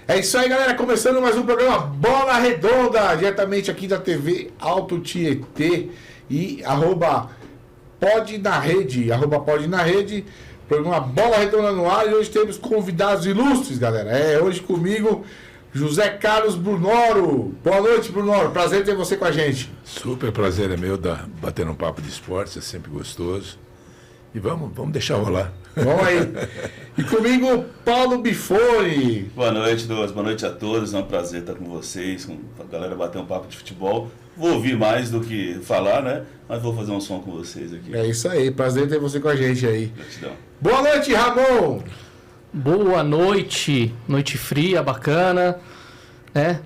É isso aí, galera. Começando mais um programa Bola Redonda, diretamente aqui da TV Alto Tietê e @pod na rede, programa Bola Redonda no ar. E hoje temos convidados ilustres, galera. Hoje comigo, José Carlos Brunoro. Boa noite, Brunoro. Prazer ter você com a gente. Super prazer é meu, bater um papo de esportes, é sempre gostoso. E vamos deixar rolar. Vamos aí. E comigo, Paulo Bifone. Boa noite, Douglas. Boa noite a todos. É um prazer estar com vocês, com a galera bater um papo de futebol. Vou ouvir mais do que falar, né? Mas vou fazer um som com vocês aqui. É isso aí. Prazer ter você com a gente aí. Gratidão. Boa noite, Ramon. Boa noite. Noite fria, bacana.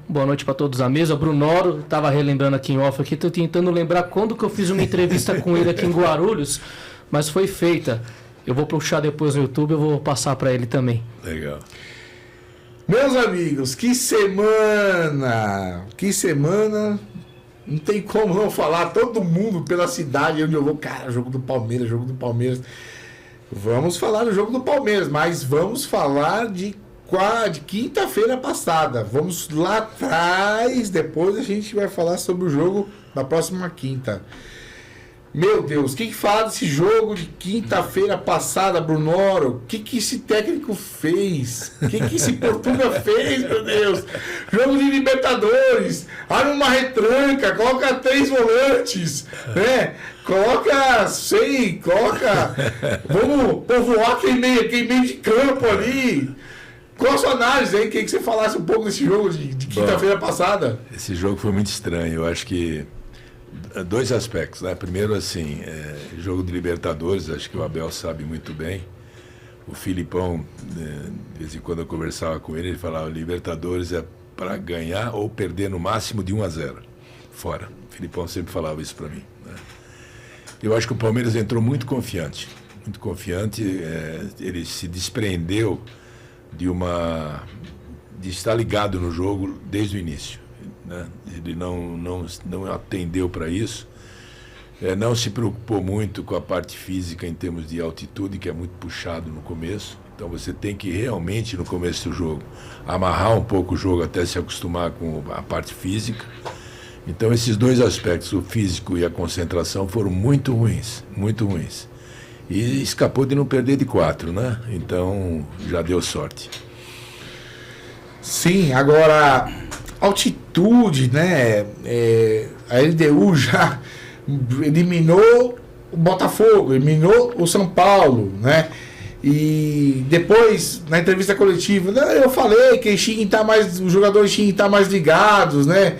Boa noite para todos à mesa. Brunoro, estava relembrando aqui em off, tô tentando lembrar quando que eu fiz uma entrevista com ele aqui em Guarulhos, mas foi feita. Eu vou puxar depois no YouTube, eu vou passar para ele também. Legal. Meus amigos, que semana! Que semana! Não tem como não falar. Todo mundo pela cidade onde eu vou, cara, jogo do Palmeiras. Vamos falar do jogo do Palmeiras, mas vamos falar de quinta-feira passada. Vamos lá atrás, depois a gente vai falar sobre o jogo da próxima quinta. Meu Deus, o que fala desse jogo de quinta-feira passada, Brunoro? O que esse técnico fez? O que esse Portuga fez, meu Deus? Jogo de Libertadores, arma uma retranca, coloca 3 volantes, né? Vamos povoar aquele meio de campo ali. Qual a sua análise aí? Queria que você falasse um pouco desse jogo de quinta-feira passada. Esse jogo foi muito estranho. Eu acho que dois aspectos, né? Primeiro, assim, jogo de Libertadores, acho que o Abel sabe muito bem. O Filipão, de vez em quando eu conversava com ele falava: Libertadores é para ganhar ou perder no máximo de 1-0. Fora. O Filipão sempre falava isso para mim, né? Eu acho que o Palmeiras entrou muito confiante. Ele se desprendeu de estar ligado no jogo desde o início, né? Ele não atendeu para isso, não se preocupou muito com a parte física em termos de altitude, que é muito puxado no começo. Então você tem que realmente, no começo do jogo, amarrar um pouco o jogo até se acostumar com a parte física. Então esses dois aspectos, o físico e a concentração, foram muito ruins. E escapou de não perder de 4, né? Então já deu sorte. Sim, agora altitude, né? A LDU já eliminou o Botafogo, eliminou o São Paulo, né? E depois, na entrevista coletiva, eu falei que os jogadores tinham que estar mais ligados, né?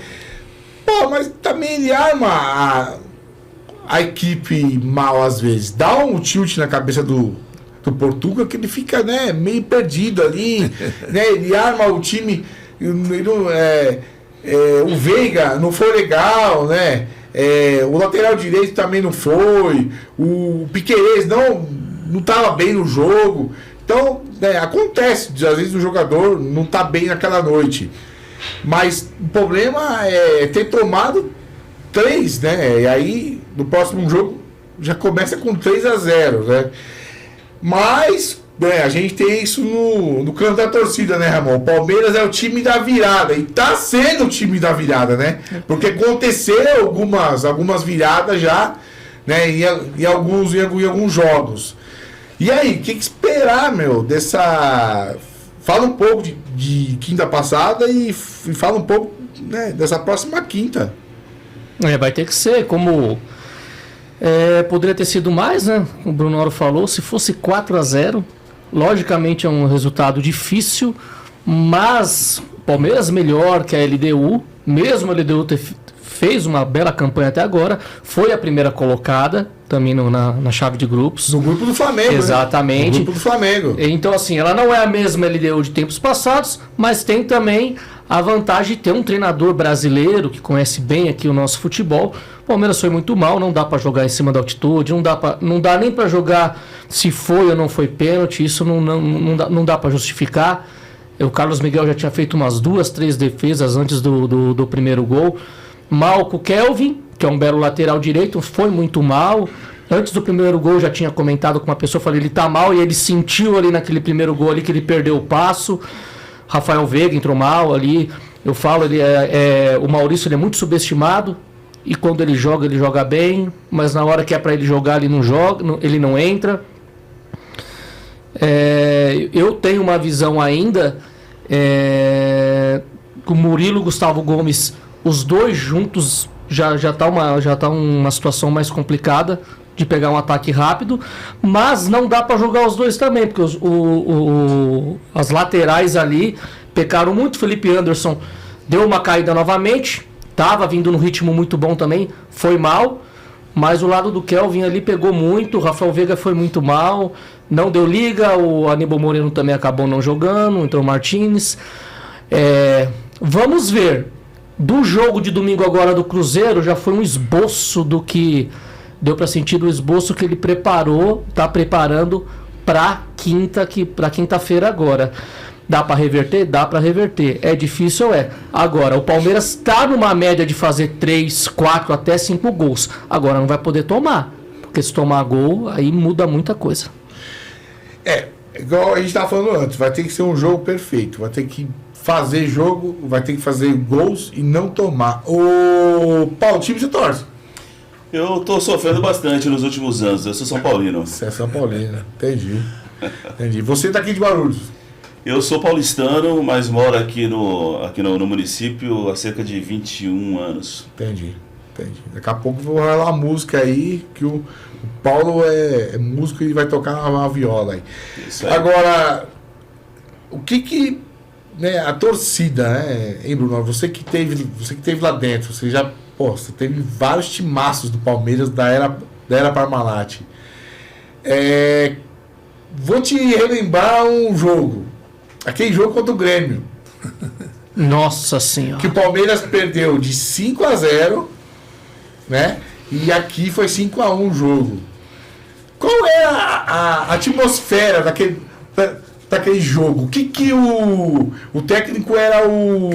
Pô, mas também ele arma a equipe mal às vezes. Dá um tilt na cabeça do Portuga que ele fica, né, meio perdido ali, né? Ele arma o time, o Veiga não foi legal, né? O lateral direito também não foi, o Piquerez não estava bem no jogo. Então, acontece, às vezes o jogador não está bem naquela noite. Mas o problema é ter tomado 3, né? E aí, no próximo jogo, já começa com 3-0, né? Mas, a gente tem isso no canto da torcida, né, Ramon? O Palmeiras é o time da virada. E tá sendo o time da virada, né? Porque aconteceram algumas viradas já, né? Em alguns jogos. E aí, o que esperar, meu, dessa... Fala um pouco de quinta passada e fala um pouco, né, dessa próxima quinta. Vai ter que ser, como poderia ter sido mais, né? O Brunoro falou, se fosse 4-0, logicamente é um resultado difícil, mas o Palmeiras melhor que a LDU, mesmo a LDU fez uma bela campanha até agora, foi a primeira colocada também na chave de grupos. No grupo do Flamengo. Exatamente. Né? No grupo do Flamengo. Então, assim, ela não é a mesma LDU de tempos passados, mas tem também a vantagem de ter um treinador brasileiro que conhece bem aqui o nosso futebol. O Palmeiras foi muito mal, não dá para jogar em cima da altitude, não dá nem para jogar se foi ou não foi pênalti, isso não dá para justificar. O Carlos Miguel já tinha feito umas 2, 3 defesas antes do primeiro gol. Malco Kelvin, que é um belo lateral direito, foi muito mal. Antes do primeiro gol já tinha comentado com uma pessoa, falei, ele tá mal, e ele sentiu ali naquele primeiro gol ali que ele perdeu o passo. Rafael Veiga entrou mal ali. Eu falo, o Maurício ele é muito subestimado. E quando ele joga bem. Mas na hora que é para ele jogar, ele não joga, ele não entra. Eu tenho uma visão ainda. O Murilo e o Gustavo Gomes, os dois juntos, já tá uma situação mais complicada de pegar um ataque rápido, mas não dá para jogar os dois também, porque as laterais ali pecaram muito. Felipe Anderson deu uma caída novamente, estava vindo no ritmo muito bom também, foi mal, mas o lado do Kelvin ali pegou muito. O Rafael Veiga foi muito mal, não deu liga. O Aníbal Moreno também acabou não jogando, então o Martins. Vamos ver. Do jogo de domingo agora do Cruzeiro, já foi um esboço do que deu para sentir, do esboço que ele está preparando para quinta-feira agora. Dá para reverter? Dá para reverter. É difícil? Agora, o Palmeiras está numa média de fazer 3, 4, até 5 gols. Agora não vai poder tomar, porque se tomar gol, aí muda muita coisa. Igual a gente estava falando antes, vai ter que ser um jogo perfeito, vai ter que fazer jogo, vai ter que fazer gols e não tomar. Ô, Paulo, time você torce? Eu tô sofrendo bastante nos últimos anos. Eu sou São Paulino. Você é São Paulino, entendi. Você tá aqui de Guarulhos? Eu sou paulistano, mas moro aqui no município há cerca de 21 anos. Entendi. Daqui a pouco eu vou rolar a música aí, que o Paulo é músico e vai tocar uma viola aí. Isso aí. Agora, o que a torcida, hein, Bruno? Você que teve lá dentro, você teve vários timaços do Palmeiras da era Parmalat. Vou te relembrar um jogo. Aquele jogo contra o Grêmio. Nossa Senhora. Que o Palmeiras perdeu de 5-0, né? E aqui foi 5-1 o jogo. Qual é a atmosfera daquele jogo? O que o técnico era o...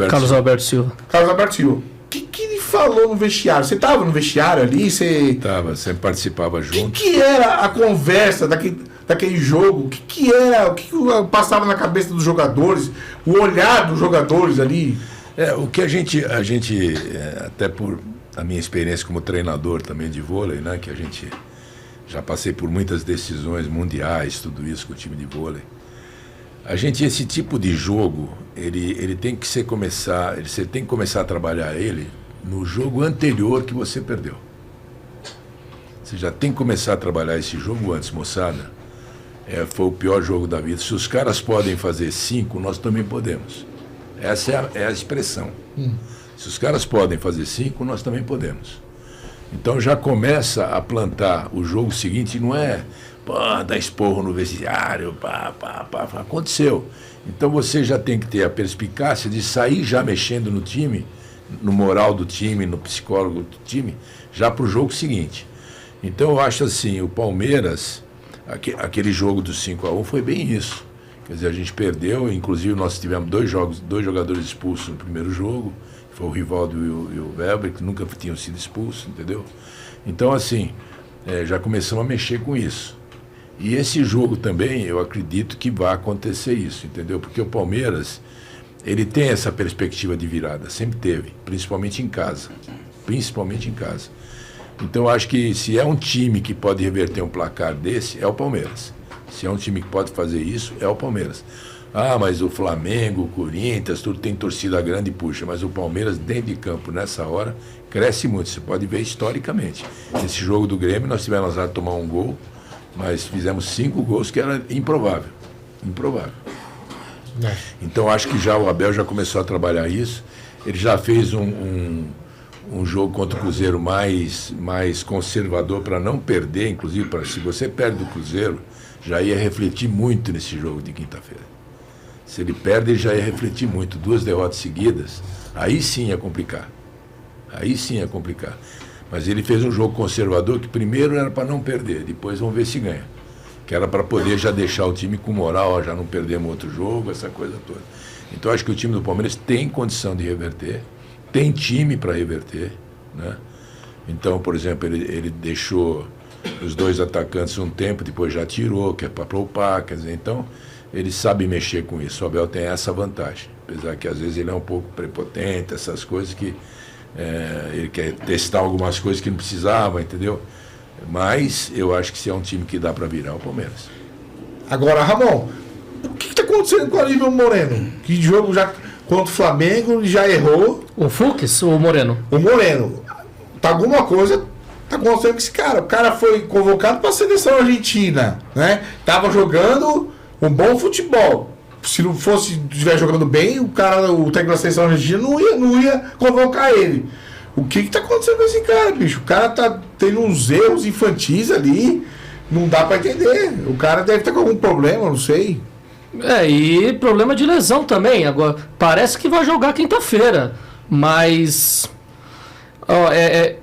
Carlos Alberto Silva. O que ele falou no vestiário? Você estava no vestiário ali? Estava, sempre participava junto. O que era a conversa daquele jogo? O que passava na cabeça dos jogadores? O olhar dos jogadores ali? O que a gente até por a minha experiência como treinador também de vôlei, né, que a gente já passei por muitas decisões mundiais, tudo isso com o time de vôlei. Esse tipo de jogo, ele tem que você tem que começar a trabalhar ele no jogo anterior que você perdeu. Você já tem que começar a trabalhar esse jogo antes, moçada. Foi o pior jogo da vida. Se os caras podem fazer 5, nós também podemos. Essa é a expressão. Se os caras podem fazer 5, nós também podemos. Então já começa a plantar o jogo seguinte, não é dar esporro no vestiário, aconteceu. Então você já tem que ter a perspicácia de sair já mexendo no time, no moral do time, no psicólogo do time, já para o jogo seguinte. Então eu acho assim, o Palmeiras, aquele jogo do 5-1 foi bem isso. Quer dizer, a gente perdeu, inclusive nós tivemos dois jogadores expulsos no primeiro jogo, foi o Rivaldo e o Weber, que nunca tinham sido expulsos, entendeu? Então assim, já começamos a mexer com isso. E esse jogo também, eu acredito que vai acontecer isso, entendeu? Porque o Palmeiras, ele tem essa perspectiva de virada, sempre teve, principalmente em casa. Então eu acho que se é um time que pode reverter um placar desse, é o Palmeiras. Se é um time que pode fazer isso, é o Palmeiras. Mas o Flamengo, o Corinthians, tudo tem torcida grande e puxa, mas o Palmeiras dentro de campo, nessa hora, cresce muito. Você pode ver historicamente. Nesse jogo do Grêmio, nós tivemos azar de tomar um gol, mas fizemos 5 gols, que era improvável. Então acho que já o Abel já começou a trabalhar isso. Ele já fez um jogo contra o Cruzeiro mais conservador para não perder, inclusive se você perde do Cruzeiro, já ia refletir muito nesse jogo de quinta-feira. Se ele perde, ele já ia refletir muito. 2 derrotas seguidas, aí sim ia complicar. Mas ele fez um jogo conservador que primeiro era para não perder, depois vamos ver se ganha. Que era para poder já deixar o time com moral, já não perdemos outro jogo, essa coisa toda. Então acho que o time do Palmeiras tem condição de reverter, tem time para reverter, né? Então, por exemplo, ele deixou os 2 atacantes um tempo, depois já tirou, que é para poupar, quer dizer, então ele sabe mexer com isso. O Abel tem essa vantagem. Apesar que às vezes ele é um pouco prepotente, essas coisas que ele quer testar algumas coisas que não precisava, entendeu? Mas eu acho que se é um time que dá para virar, o Palmeiras. Agora, Ramon, o que está acontecendo com o Aníbal Moreno? Que jogo já contra o Flamengo ele já errou. O Fux ou o Moreno? O Moreno. Tá alguma coisa tá acontecendo com esse cara. O cara foi convocado para a seleção argentina, né? Tava jogando um bom futebol. Se não fosse estiver jogando bem, o técnico da seleção argentina não ia convocar ele. O que tá acontecendo com esse cara, bicho? O cara tá tendo uns erros infantis ali, não dá para entender. O cara deve estar com algum problema, não sei. E problema de lesão também. Agora, parece que vai jogar quinta-feira, mas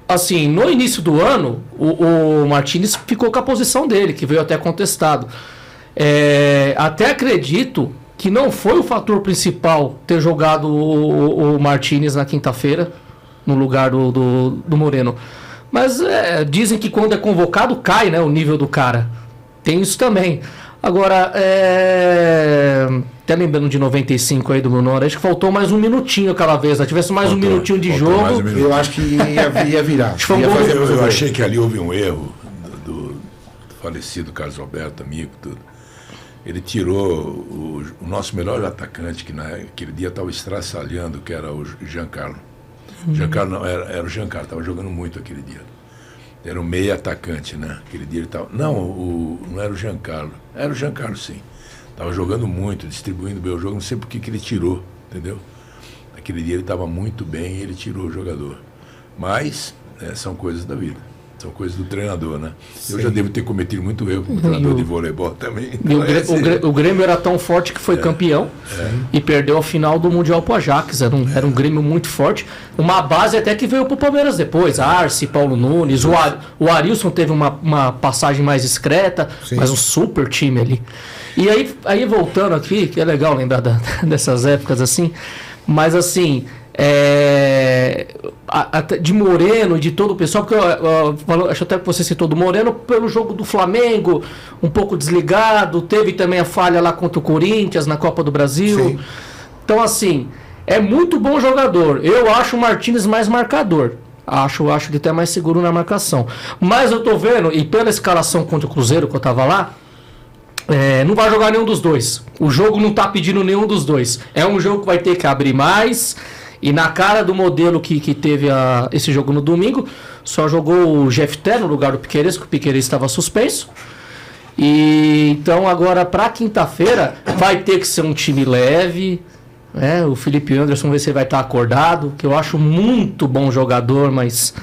assim, no início do ano, o Martínez ficou com a posição dele, que veio até contestado. Até acredito que não foi o fator principal ter jogado o Martínez na quinta-feira, no lugar do Moreno. Mas dizem que quando é convocado cai, né, o nível do cara. Tem isso também. Agora, até lembrando de 95 aí do Bruno, acho que faltou mais um minutinho aquela vez. Se tivesse mais um minutinho de jogo, eu acho que ia virar. Eu achei que ali houve um erro do falecido Carlos Alberto, amigo, tudo. Ele tirou o nosso melhor atacante, que naquele dia estava estraçalhando, que era o Giancarlo. Giancarlo não, era o Giancarlo, estava jogando muito aquele dia. Era um meio atacante, né? Aquele dia ele estava... Não era o Giancarlo. Era o Giancarlo, sim. Estava jogando muito, distribuindo bem o jogo, não sei por que ele tirou, entendeu? Aquele dia ele estava muito bem e ele tirou o jogador. Mas são coisas da vida. São coisas do treinador, né? Sim. Eu já devo ter cometido muito erro como treinador de voleibol também. O Grêmio era tão forte que foi campeão e perdeu a final do Mundial pro Ajax. Era um Grêmio muito forte. Uma base até que veio pro Palmeiras depois. Arce, Paulo Nunes. O Arilson teve uma passagem mais discreta, mas um super time ali. E aí voltando aqui, que é legal lembrar dessas épocas assim, mas assim... de Moreno e de todo o pessoal, porque acho até que você citou do Moreno pelo jogo do Flamengo, um pouco desligado, teve também a falha lá contra o Corinthians na Copa do Brasil. Sim. Então assim, é muito bom jogador. Eu acho o Martínez mais marcador. Acho ele até mais seguro na marcação. Mas eu tô vendo, e pela escalação contra o Cruzeiro que eu tava lá, não vai jogar nenhum dos dois. O jogo não tá pedindo nenhum dos dois. É um jogo que vai ter que abrir mais. E na cara do modelo que teve esse jogo no domingo, só jogou o Jefté no lugar do Piquerez, que o Piquerez estava suspenso. E então agora para quinta-feira vai ter que ser um time leve. O Felipe Anderson, vamos ver se ele vai estar acordado, que eu acho muito bom jogador, mas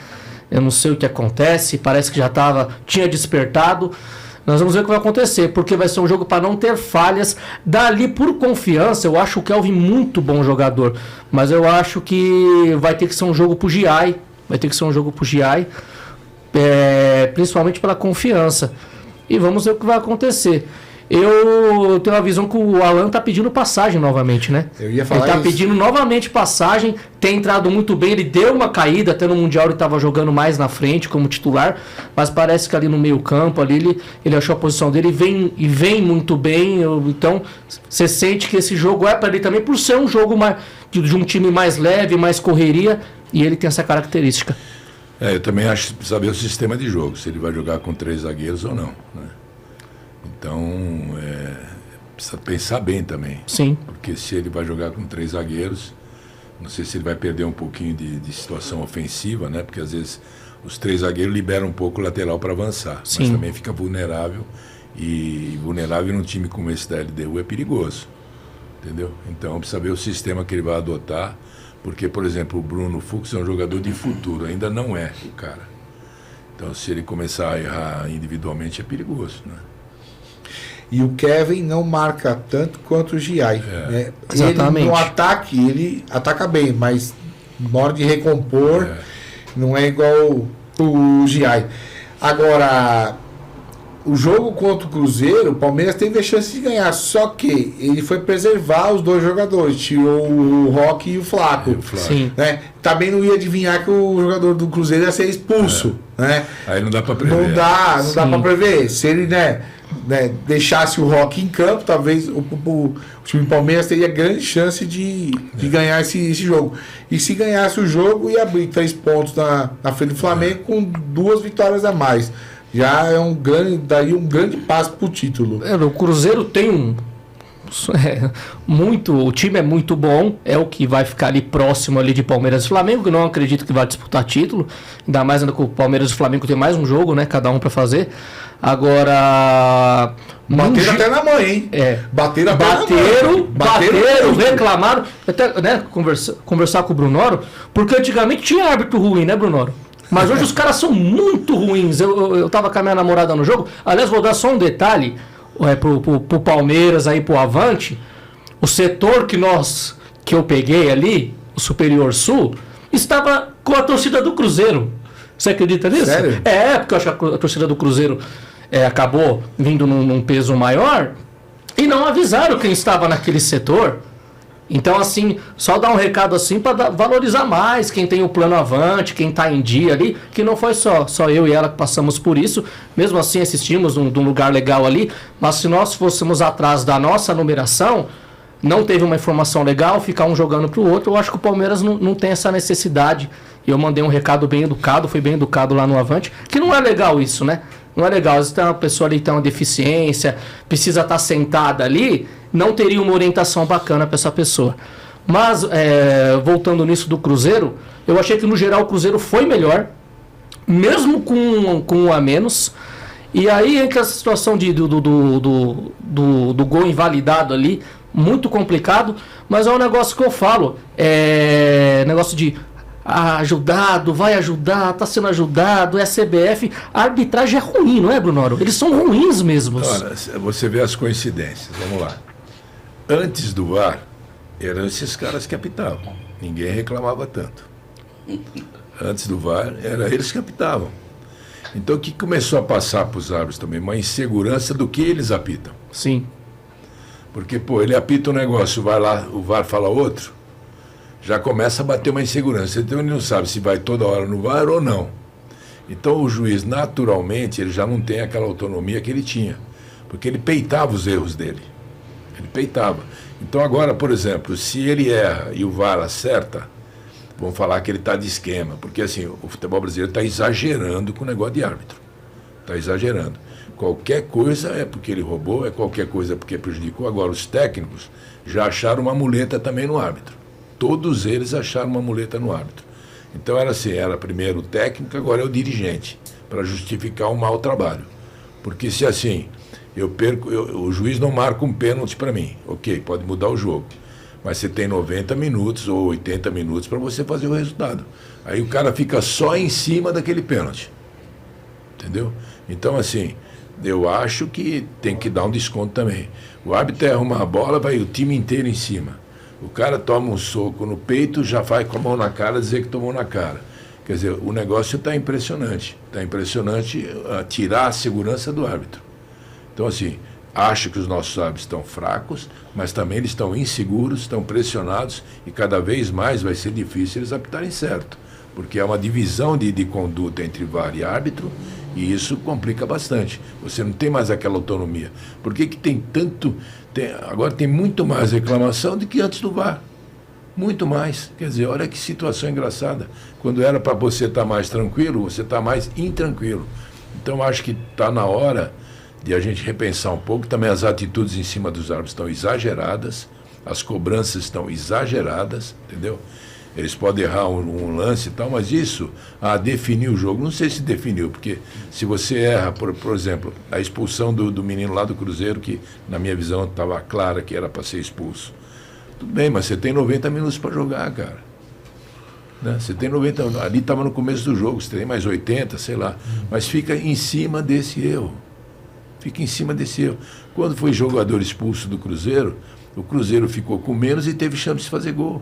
eu não sei o que acontece. Parece que já tinha despertado. Nós vamos ver o que vai acontecer, porque vai ser um jogo para não ter falhas. Dali, por confiança, eu acho o Kelvin muito bom jogador. Mas eu acho que vai ter que ser um jogo pro Giai. Principalmente pela confiança. E vamos ver o que vai acontecer. Eu tenho a visão que o Alan tá pedindo passagem novamente, né? Eu ia falar ele tá pedindo novamente passagem, tem entrado muito bem, ele deu uma caída, até no Mundial ele tava jogando mais na frente como titular, mas parece que ali no meio campo, ali ele achou a posição dele e vem muito bem, então você sente que esse jogo é para ele também, por ser um jogo de um time mais leve, mais correria, e ele tem essa característica. Eu também acho que precisa saber o sistema de jogo, se ele vai jogar com 3 zagueiros ou não, né? Então, precisa pensar bem também. Sim. Porque se ele vai jogar com 3 zagueiros, não sei se ele vai perder um pouquinho de situação ofensiva, né? Porque às vezes os 3 zagueiros liberam um pouco o lateral para avançar. Sim. Mas também fica vulnerável. E vulnerável num time como esse da LDU é perigoso. Entendeu? Então precisa ver o sistema que ele vai adotar. Porque, por exemplo, o Bruno Fux é um jogador de futuro. Ainda não é o cara. Então se ele começar a errar individualmente é perigoso, né? E o Kevin não marca tanto quanto o Giai. Né? Exatamente. Ele no ataque, ele ataca bem, mas na hora de recompor, não é igual o Giai. Agora, o jogo contra o Cruzeiro, o Palmeiras teve a chance de ganhar, só que ele foi preservar os 2 jogadores, tirou o Roque e o Flaco. Sim. Né? Também não ia adivinhar que o jogador do Cruzeiro ia ser expulso. Né? Aí não dá para prever. Não dá para prever. Se ele, né, deixasse o Roque em campo, talvez o time do Palmeiras teria grande chance de ganhar esse jogo. E se ganhasse o jogo, ia abrir 3 pontos na frente do Flamengo com 2 vitórias a mais. Já daria um grande passo para o título. O Cruzeiro tem o time é muito bom, é o que vai ficar ali próximo ali de Palmeiras e Flamengo, que não acredito que vai disputar título, ainda mais ainda que o Palmeiras e o Flamengo tem mais um jogo, né, cada um para fazer. Agora bateram até na mãe, hein? Bateram, reclamaram, até, né, conversar com o Brunoro, porque antigamente tinha árbitro ruim, né, Brunoro? Mas hoje os caras são muito ruins. Eu tava com a minha namorada no jogo. Aliás, vou dar só um detalhe pro Palmeiras, aí pro Avante. O setor que eu peguei ali, o Superior Sul, estava com a torcida do Cruzeiro. Você acredita nisso? Sério? Porque eu acho que a torcida do Cruzeiro acabou vindo num peso maior e não avisaram quem estava naquele setor. Então, assim, só dar um recado assim para valorizar mais quem tem o plano Avante, quem está em dia ali, que não foi só eu e ela que passamos por isso. Mesmo assim, assistimos de um lugar legal ali, mas se nós fôssemos atrás da nossa numeração, não teve uma informação legal, ficar um jogando para o outro, eu acho que o Palmeiras não tem essa necessidade. E eu mandei um recado bem educado, fui bem educado lá no Avante, que não é legal isso, né? Não é legal. Às vezes tem uma pessoa ali que tem uma deficiência, precisa estar sentada ali, não teria uma orientação bacana para essa pessoa. Mas, voltando nisso do Cruzeiro, eu achei que no geral o Cruzeiro foi melhor, mesmo com um a menos. E aí entra essa situação do gol invalidado ali, muito complicado, mas é um negócio que eu falo, negócio de ajudado, vai ajudar, tá sendo ajudado, é a CBF. A arbitragem é ruim, não é, Brunoro? Eles são ruins mesmo. Olha, você vê as coincidências, vamos lá. Antes do VAR, eram esses caras que apitavam. Ninguém reclamava tanto. Antes do VAR, era eles que apitavam. Então, o que começou a passar para os árbitros também? Uma insegurança do que eles apitam. Sim. Porque, ele apita um negócio, vai lá, o VAR fala outro, já começa a bater uma insegurança. Então, ele não sabe se vai toda hora no VAR ou não. Então, o juiz, naturalmente, ele já não tem aquela autonomia que ele tinha. Porque ele peitava os erros dele. Ele peitava. Então, agora, por exemplo, se ele erra e o VAR acerta, vão falar que ele está de esquema. Porque, assim, o futebol brasileiro está exagerando com o negócio de árbitro. Está exagerando. Qualquer coisa é porque ele roubou, qualquer coisa é porque prejudicou. Agora, os técnicos já acharam uma muleta também no árbitro. Todos eles acharam uma muleta no árbitro. Então, era assim, era primeiro o técnico, agora é o dirigente, para justificar um mau trabalho. Porque se assim... o juiz não marca um pênalti para mim. Ok, pode mudar o jogo. Mas você tem 90 minutos ou 80 minutos para você fazer o resultado. Aí o cara fica só em cima daquele pênalti. Entendeu? Então, assim, eu acho que tem que dar um desconto também. O árbitro erra uma bola, vai o time inteiro em cima. O cara toma um soco no peito, já vai com a mão na cara dizer que tomou na cara. Quer dizer, o negócio está impressionante. Está impressionante tirar a segurança do árbitro. Então, assim, acho que os nossos árbitros estão fracos, mas também eles estão inseguros, estão pressionados e cada vez mais vai ser difícil eles apitarem certo, porque é uma divisão de conduta entre VAR e árbitro e isso complica bastante. Você não tem mais aquela autonomia. Por que tem tanto... agora tem muito mais reclamação do que antes do VAR. Muito mais. Quer dizer, olha que situação engraçada. Quando era para você estar mais tranquilo, você está mais intranquilo. Então, acho que está na hora de a gente repensar um pouco. Também as atitudes em cima dos árbitros estão exageradas, as cobranças estão exageradas, entendeu? Eles podem errar um lance e tal, mas isso, definir o jogo, não sei se definiu, porque se você erra, por exemplo, a expulsão do menino lá do Cruzeiro, que na minha visão estava clara que era para ser expulso. Tudo bem, mas você tem 90 minutos para jogar, cara. Né? Você tem 90, ali estava no começo do jogo, você tem mais 80, sei lá, mas fica em cima desse erro. Fica em cima desse erro. Quando foi jogador expulso do Cruzeiro, o Cruzeiro ficou com menos e teve chance de fazer gol.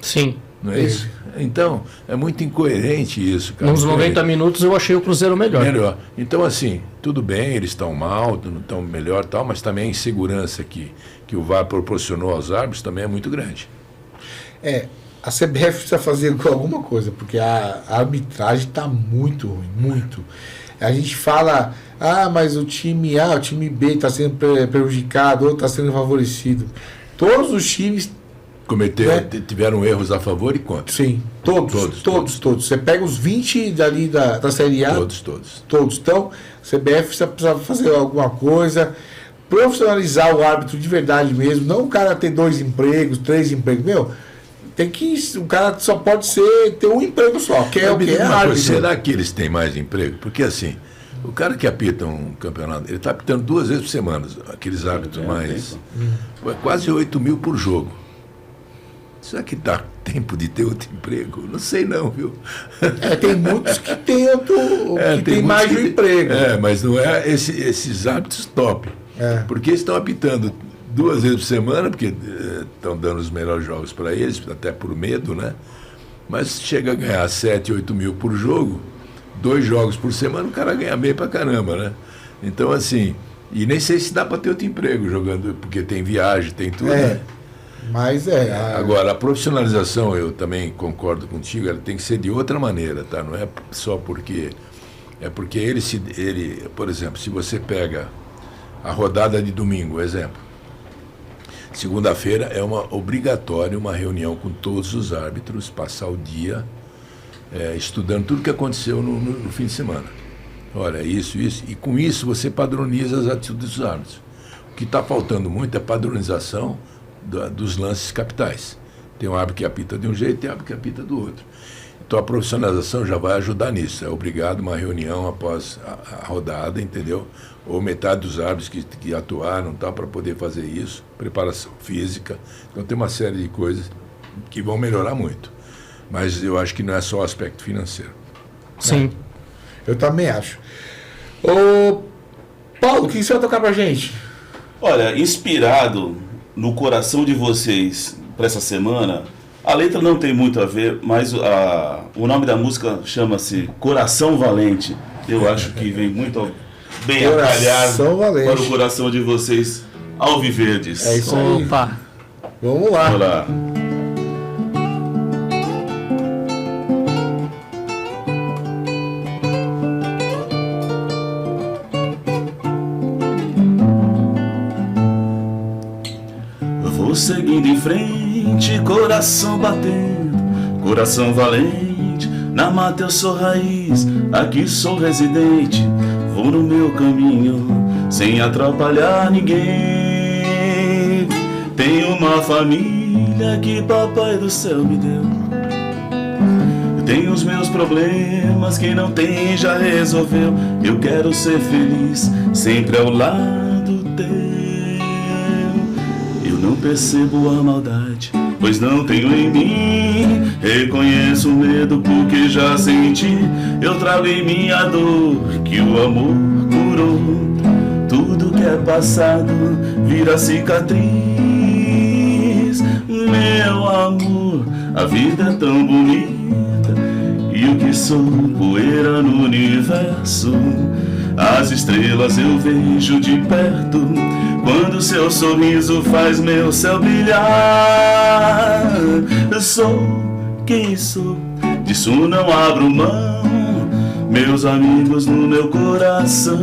Sim. Não é isso? Então, é muito incoerente isso, cara. Nos 90 minutos eu achei o Cruzeiro melhor. Então, assim, tudo bem, eles estão mal, não estão melhor tal, mas também a insegurança que o VAR proporcionou aos árbitros também é muito grande. A CBF precisa fazer alguma coisa, porque a arbitragem está muito ruim, muito. A gente fala, mas o time A, o time B está sendo prejudicado, ou está sendo favorecido. Todos os times tiveram erros a favor e contra. Sim, todos. Você pega os 20 dali da Série A. Todos. Então, a CBF precisa fazer alguma coisa, profissionalizar o árbitro de verdade mesmo, não o cara ter 2 empregos, 3 empregos. O cara só pode ter um emprego só, que é o que é árbitro. Será que eles têm mais emprego? Porque assim, o cara que apita um campeonato, ele está apitando 2 vezes por semana, aqueles árbitros mais... quase 8 mil por jogo. Será que dá tempo de ter outro emprego? Não sei não, viu? Tem muitos que tem tem mais de um emprego. Mas não é esses árbitros top. Porque eles estão apitando 2 vezes por semana, porque estão dando os melhores jogos para eles, até por medo, né? Mas chega a ganhar 7, 8 mil por jogo, 2 jogos por semana, o cara ganha bem pra caramba, né? Então, assim, e nem sei se dá para ter outro emprego jogando, porque tem viagem, tem tudo, né? Mas Agora, a profissionalização, eu também concordo contigo, ela tem que ser de outra maneira, tá? Não é só porque... É porque ele, por exemplo, se você pega a rodada de domingo, exemplo, segunda-feira é obrigatório uma reunião com todos os árbitros, passar o dia estudando tudo que aconteceu no fim de semana. Olha, isso, e com isso você padroniza as atitudes dos árbitros. O que está faltando muito é padronização dos lances capitais. Tem um árbitro que apita de um jeito, tem um árbitro que apita do outro. Então a profissionalização já vai ajudar nisso. É obrigado uma reunião após a rodada, entendeu? Ou metade dos árbitros que atuaram para poder fazer isso, preparação física. Então tem uma série de coisas que vão melhorar muito. Mas eu acho que não é só o aspecto financeiro. Sim. Eu também acho. Ô, Paulo, o que você vai tocar pra gente? Olha, inspirado no coração de vocês para essa semana, a letra não tem muito a ver, mas o nome da música chama-se Coração Valente. Eu acho que vem muito bem a calhar para o coração de vocês alviverdes. É isso aí. Opa! Vamos lá. Vamos lá. Vou seguindo em frente, coração batendo, coração valente. Na mata eu sou raiz, aqui sou residente. Vou no meu caminho, sem atrapalhar ninguém. Tenho uma família que papai do céu me deu. Eu tenho os meus problemas, quem não tem já resolveu. Eu quero ser feliz, sempre ao lado teu. Não percebo a maldade, pois não tenho em mim. Reconheço o medo porque já senti. Eu trago em mim a dor que o amor curou. Tudo que é passado vira cicatriz. Meu amor, a vida é tão bonita. E o que sou, poeira no universo. As estrelas eu vejo de perto, quando seu sorriso faz meu céu brilhar. Eu sou quem sou, disso não abro mão. Meus amigos no meu coração.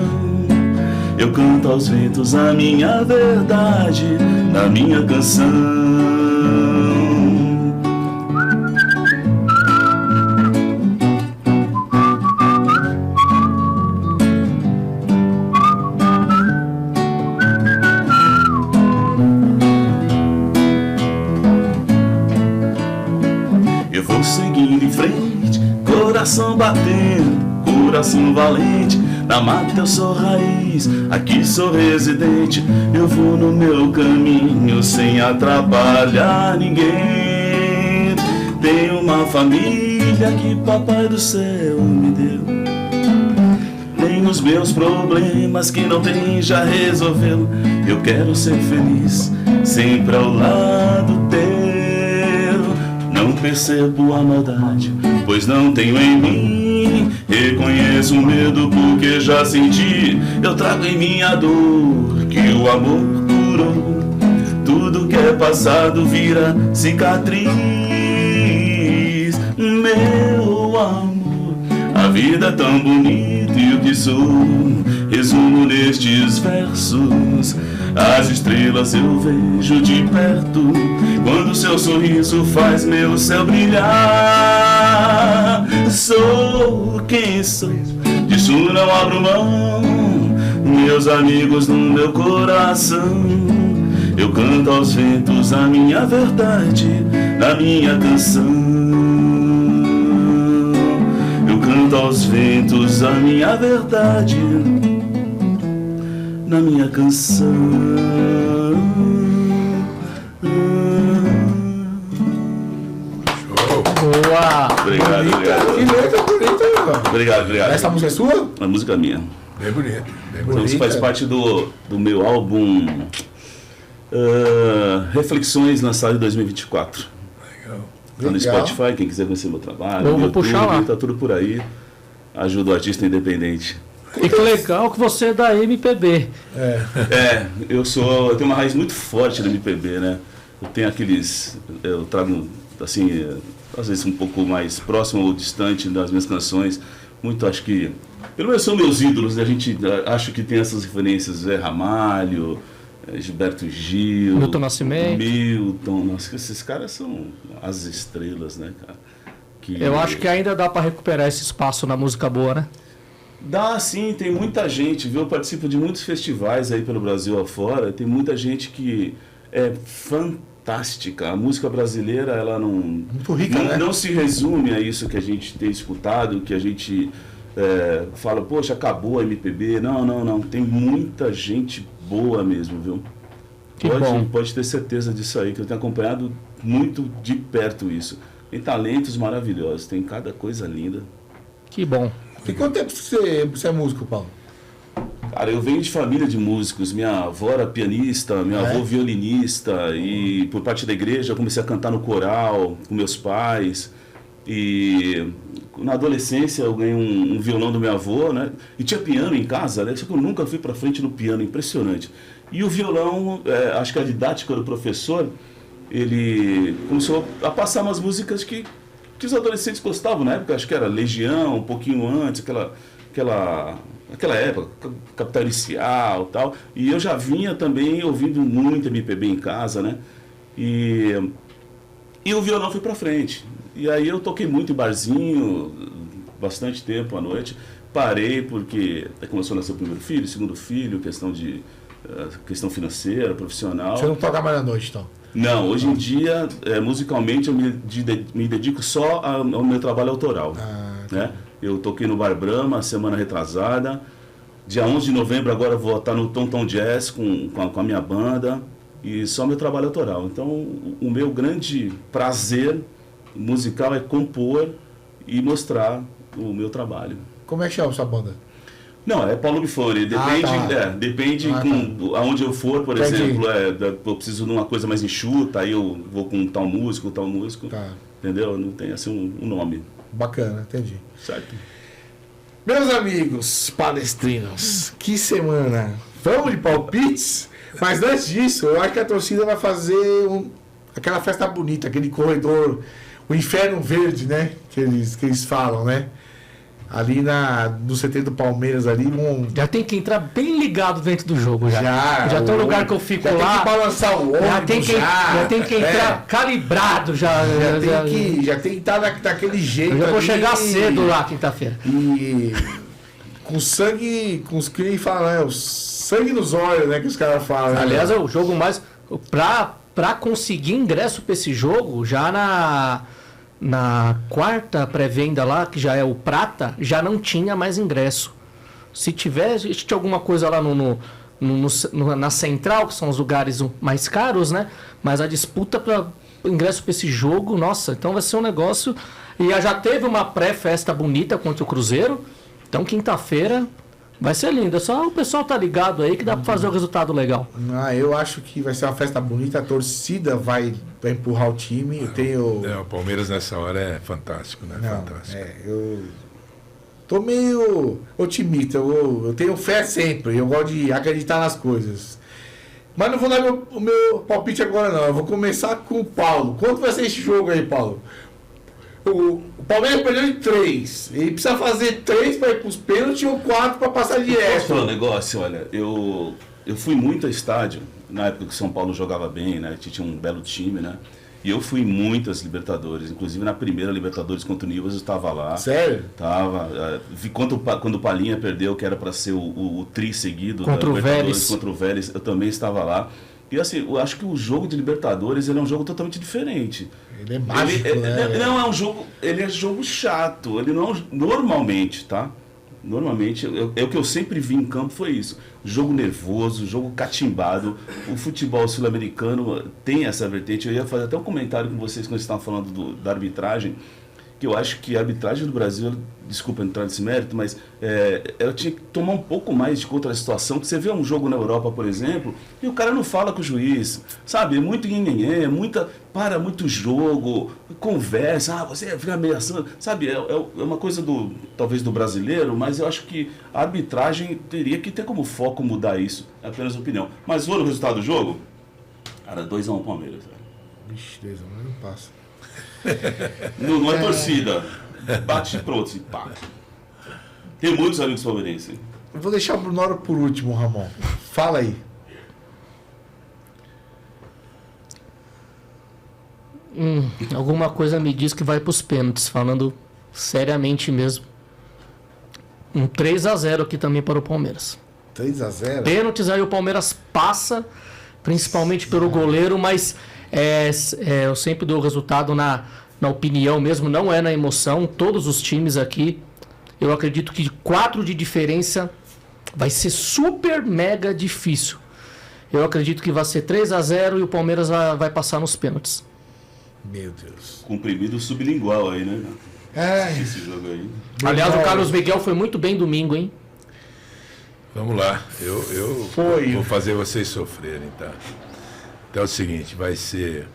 Eu canto aos ventos a minha verdade na minha canção. Coração batendo, coração valente. Na mata eu sou raiz, aqui sou residente. Eu vou no meu caminho sem atrapalhar ninguém. Tenho uma família que papai do céu me deu. Tenho os meus problemas que não tem já resolveu. Eu quero ser feliz, sempre ao lado teu. Não percebo a maldade, pois não tenho em mim. Reconheço o medo porque já senti. Eu trago em mim a dor que o amor curou. Tudo que é passado vira cicatriz. meu amor, a vida é tão bonita e o que sou resumo nestes versos. As estrelas eu vejo de perto quando seu sorriso faz meu céu brilhar. Sou quem sou, disso não abro mão, meus amigos no meu coração. Eu canto aos ventos a minha verdade na minha canção. Eu canto aos ventos a minha verdade na minha canção. Boa! Obrigado, Que obrigado. letra bonita, mano. Obrigado, obrigado. Essa música é sua? A música é minha. Bem bonito, bem Então, bonito. isso faz parte do meu álbum Reflexões, lançado em 2024. Legal. Tá no Legal. Spotify, quem quiser conhecer meu trabalho. Eu no vou puxar lá. Tá tudo por aí. Ajuda o artista independente. E que legal que você é da MPB. Eu tenho uma raiz muito forte da MPB, né? Eu trago, assim, às vezes um pouco mais próximo ou distante das minhas canções. Muito, acho que, pelo menos são meus ídolos, né? A gente acho que tem essas referências, Zé Ramalho, Gilberto Gil, Milton Nascimento. Nossa, esses caras são as estrelas, né, cara? Eu acho que ainda dá pra recuperar esse espaço na música boa, né? Dá, sim, tem muita gente, viu? Eu participo de muitos festivais aí pelo Brasil afora, tem muita gente que é fantástica. A música brasileira, ela Muito rica, né? não se resume a isso que a gente tem escutado, que a gente fala, poxa, acabou a MPB. Não, tem muita gente boa mesmo, viu? Que bom. Pode ter certeza disso aí, que eu tenho acompanhado muito de perto isso. Tem talentos maravilhosos, tem cada coisa linda. Que bom. E quanto tempo você é músico, Paulo? Cara, eu venho de família de músicos. Minha avó era pianista, meu avô violinista. E por parte da igreja eu comecei a cantar no coral com meus pais. E na adolescência eu ganhei um violão do meu avô, né? E tinha piano em casa, né? Só que eu nunca fui pra frente no piano, impressionante. E o violão, acho que a didática do professor, ele começou a passar umas músicas que os adolescentes gostavam na época. Acho que era Legião, um pouquinho antes, aquela época, Capital Inicial e tal. E eu já vinha também ouvindo muito MPB em casa, né? E o violão foi pra frente. E aí eu toquei muito em barzinho, bastante tempo à noite. Parei porque começou a nascer o primeiro filho, segundo filho, questão financeira, profissional. Você não toca mais à noite, então? Não, hoje em dia, musicalmente, eu me dedico só ao meu trabalho autoral. Né? Eu toquei no Bar Brahma semana retrasada. Dia 11 de novembro agora eu vou estar no Tom Tom Jazz com a minha banda. E só meu trabalho autoral. Então, o meu grande prazer musical é compor e mostrar o meu trabalho. Como é que chama essa banda? Não, é Paulo Bifone. Depende aonde eu for, por exemplo, eu preciso de uma coisa mais enxuta, aí eu vou com tal músico. Tá. Entendeu? Não tem assim um nome. Bacana, entendi. Certo? Meus amigos palestrinos, que semana! Vamos de palpites? Mas antes disso, eu acho que a torcida vai fazer aquela festa bonita, aquele corredor, o Inferno Verde, né? Que eles falam, né? Ali no CT do Palmeiras ali, Já tem que entrar bem ligado dentro do jogo já tem um lugar que eu fico já lá. tem que balançar o ônibus, já tem que entrar calibrado já tem que estar daquele jeito. Eu já vou ali, chegar cedo lá quinta-feira. E com sangue, com os que falam, né? O sangue nos olhos, né? Que os caras falam. Né? Aliás, é o jogo mais. Pra conseguir ingresso pra esse jogo, já na quarta pré-venda lá, que já é o Prata, já não tinha mais ingresso. Se tinha alguma coisa lá na Central, que são os lugares mais caros, né? Mas a disputa para ingresso para esse jogo, nossa, então vai ser um negócio. E já teve uma pré-festa bonita contra o Cruzeiro. Então quinta-feira vai ser linda. Só o pessoal tá ligado aí que dá para fazer o resultado legal. Eu acho que vai ser uma festa bonita. A torcida vai empurrar o time. O Palmeiras nessa hora é fantástico, né? Fantástico. Eu tô meio otimista. Eu tenho fé sempre. Eu gosto de acreditar nas coisas. Mas não vou dar o meu palpite agora, não. Eu vou começar com o Paulo. Quanto vai ser esse jogo aí, Paulo? O Palmeiras perdeu de 3. Ele precisa fazer 3 para ir para os pênaltis ou 4 para passar direto. Posso falar um negócio? Olha, eu fui muito a estádio, na época que o São Paulo jogava bem, né? Tinha um belo time, né? E eu fui em muitas Libertadores, inclusive na primeira Libertadores contra o Nivas eu estava lá. Sério? Tava. Vi quando o Palhinha perdeu, que era para ser o tri seguido contra da Libertadores o Vélez. contra o Vélez, eu também estava lá. E assim, eu acho que o jogo de Libertadores ele é um jogo totalmente diferente. Ele é mágico, né? Não é um jogo, ele é jogo chato. Ele não normalmente, tá? Normalmente, o que eu sempre vi em campo foi isso. Jogo nervoso, jogo catimbado. O futebol sul-americano tem essa vertente. Eu ia fazer até um comentário com vocês quando vocês estavam falando da arbitragem, que eu acho que a arbitragem do Brasil, desculpa entrar nesse mérito, mas ela tinha que tomar um pouco mais de conta da situação, que você vê um jogo na Europa, por exemplo, e o cara não fala com o juiz, sabe? É muito nhenhenhé, para muito jogo, conversa, você fica ameaçando, sabe? É uma coisa talvez do brasileiro, mas eu acho que a arbitragem teria que ter como foco mudar isso, é apenas opinião. Mas olha o resultado do jogo, cara, 2-1 Palmeiras. Vixe, 2-1 não passa. Não é torcida. Bate pronto, assim, pá. Tem muitos amigos palmeirenses. Eu vou deixar o Brunoro por último, Ramon. Fala aí. Alguma coisa me diz que vai pros pênaltis, falando seriamente mesmo. 3-0 aqui também para o Palmeiras. 3-0? Pênaltis, aí o Palmeiras passa, principalmente pelo goleiro, mas eu sempre dou o resultado na opinião mesmo, não é na emoção. Todos os times aqui, eu acredito que 4 de diferença vai ser super mega difícil. Eu acredito que vai ser 3-0 e o Palmeiras vai passar nos pênaltis. Meu Deus. Comprimido sublingual aí, né? Esse jogo aí. Aliás, o Carlos Miguel foi muito bem domingo, hein? Vamos lá, eu vou fazer vocês sofrerem, tá? Então é o seguinte, vai ser...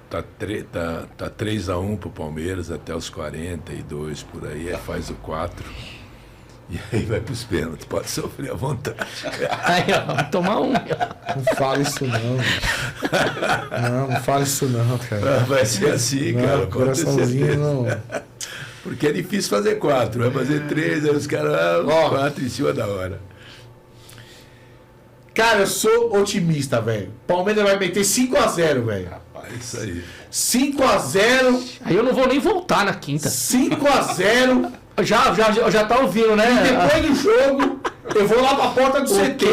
Tá 3-1 pro Palmeiras até os 42 por aí, faz o 4. E aí vai pros pênaltis, pode sofrer à vontade. Aí, ó, tomar um. Não fala isso não. Não fala isso não, cara. Vai ser assim, não, cara. Coraçãozinho não. Porque é difícil fazer 4, vai fazer 3, aí os caras 4 em cima da hora. Cara, eu sou otimista, velho. Palmeiras vai meter 5-0, velho. Rapaz, isso aí. 5-0. Aí eu não vou nem voltar na quinta. 5-0. Já tá ouvindo, né? E depois do jogo, eu vou lá pra porta do CT.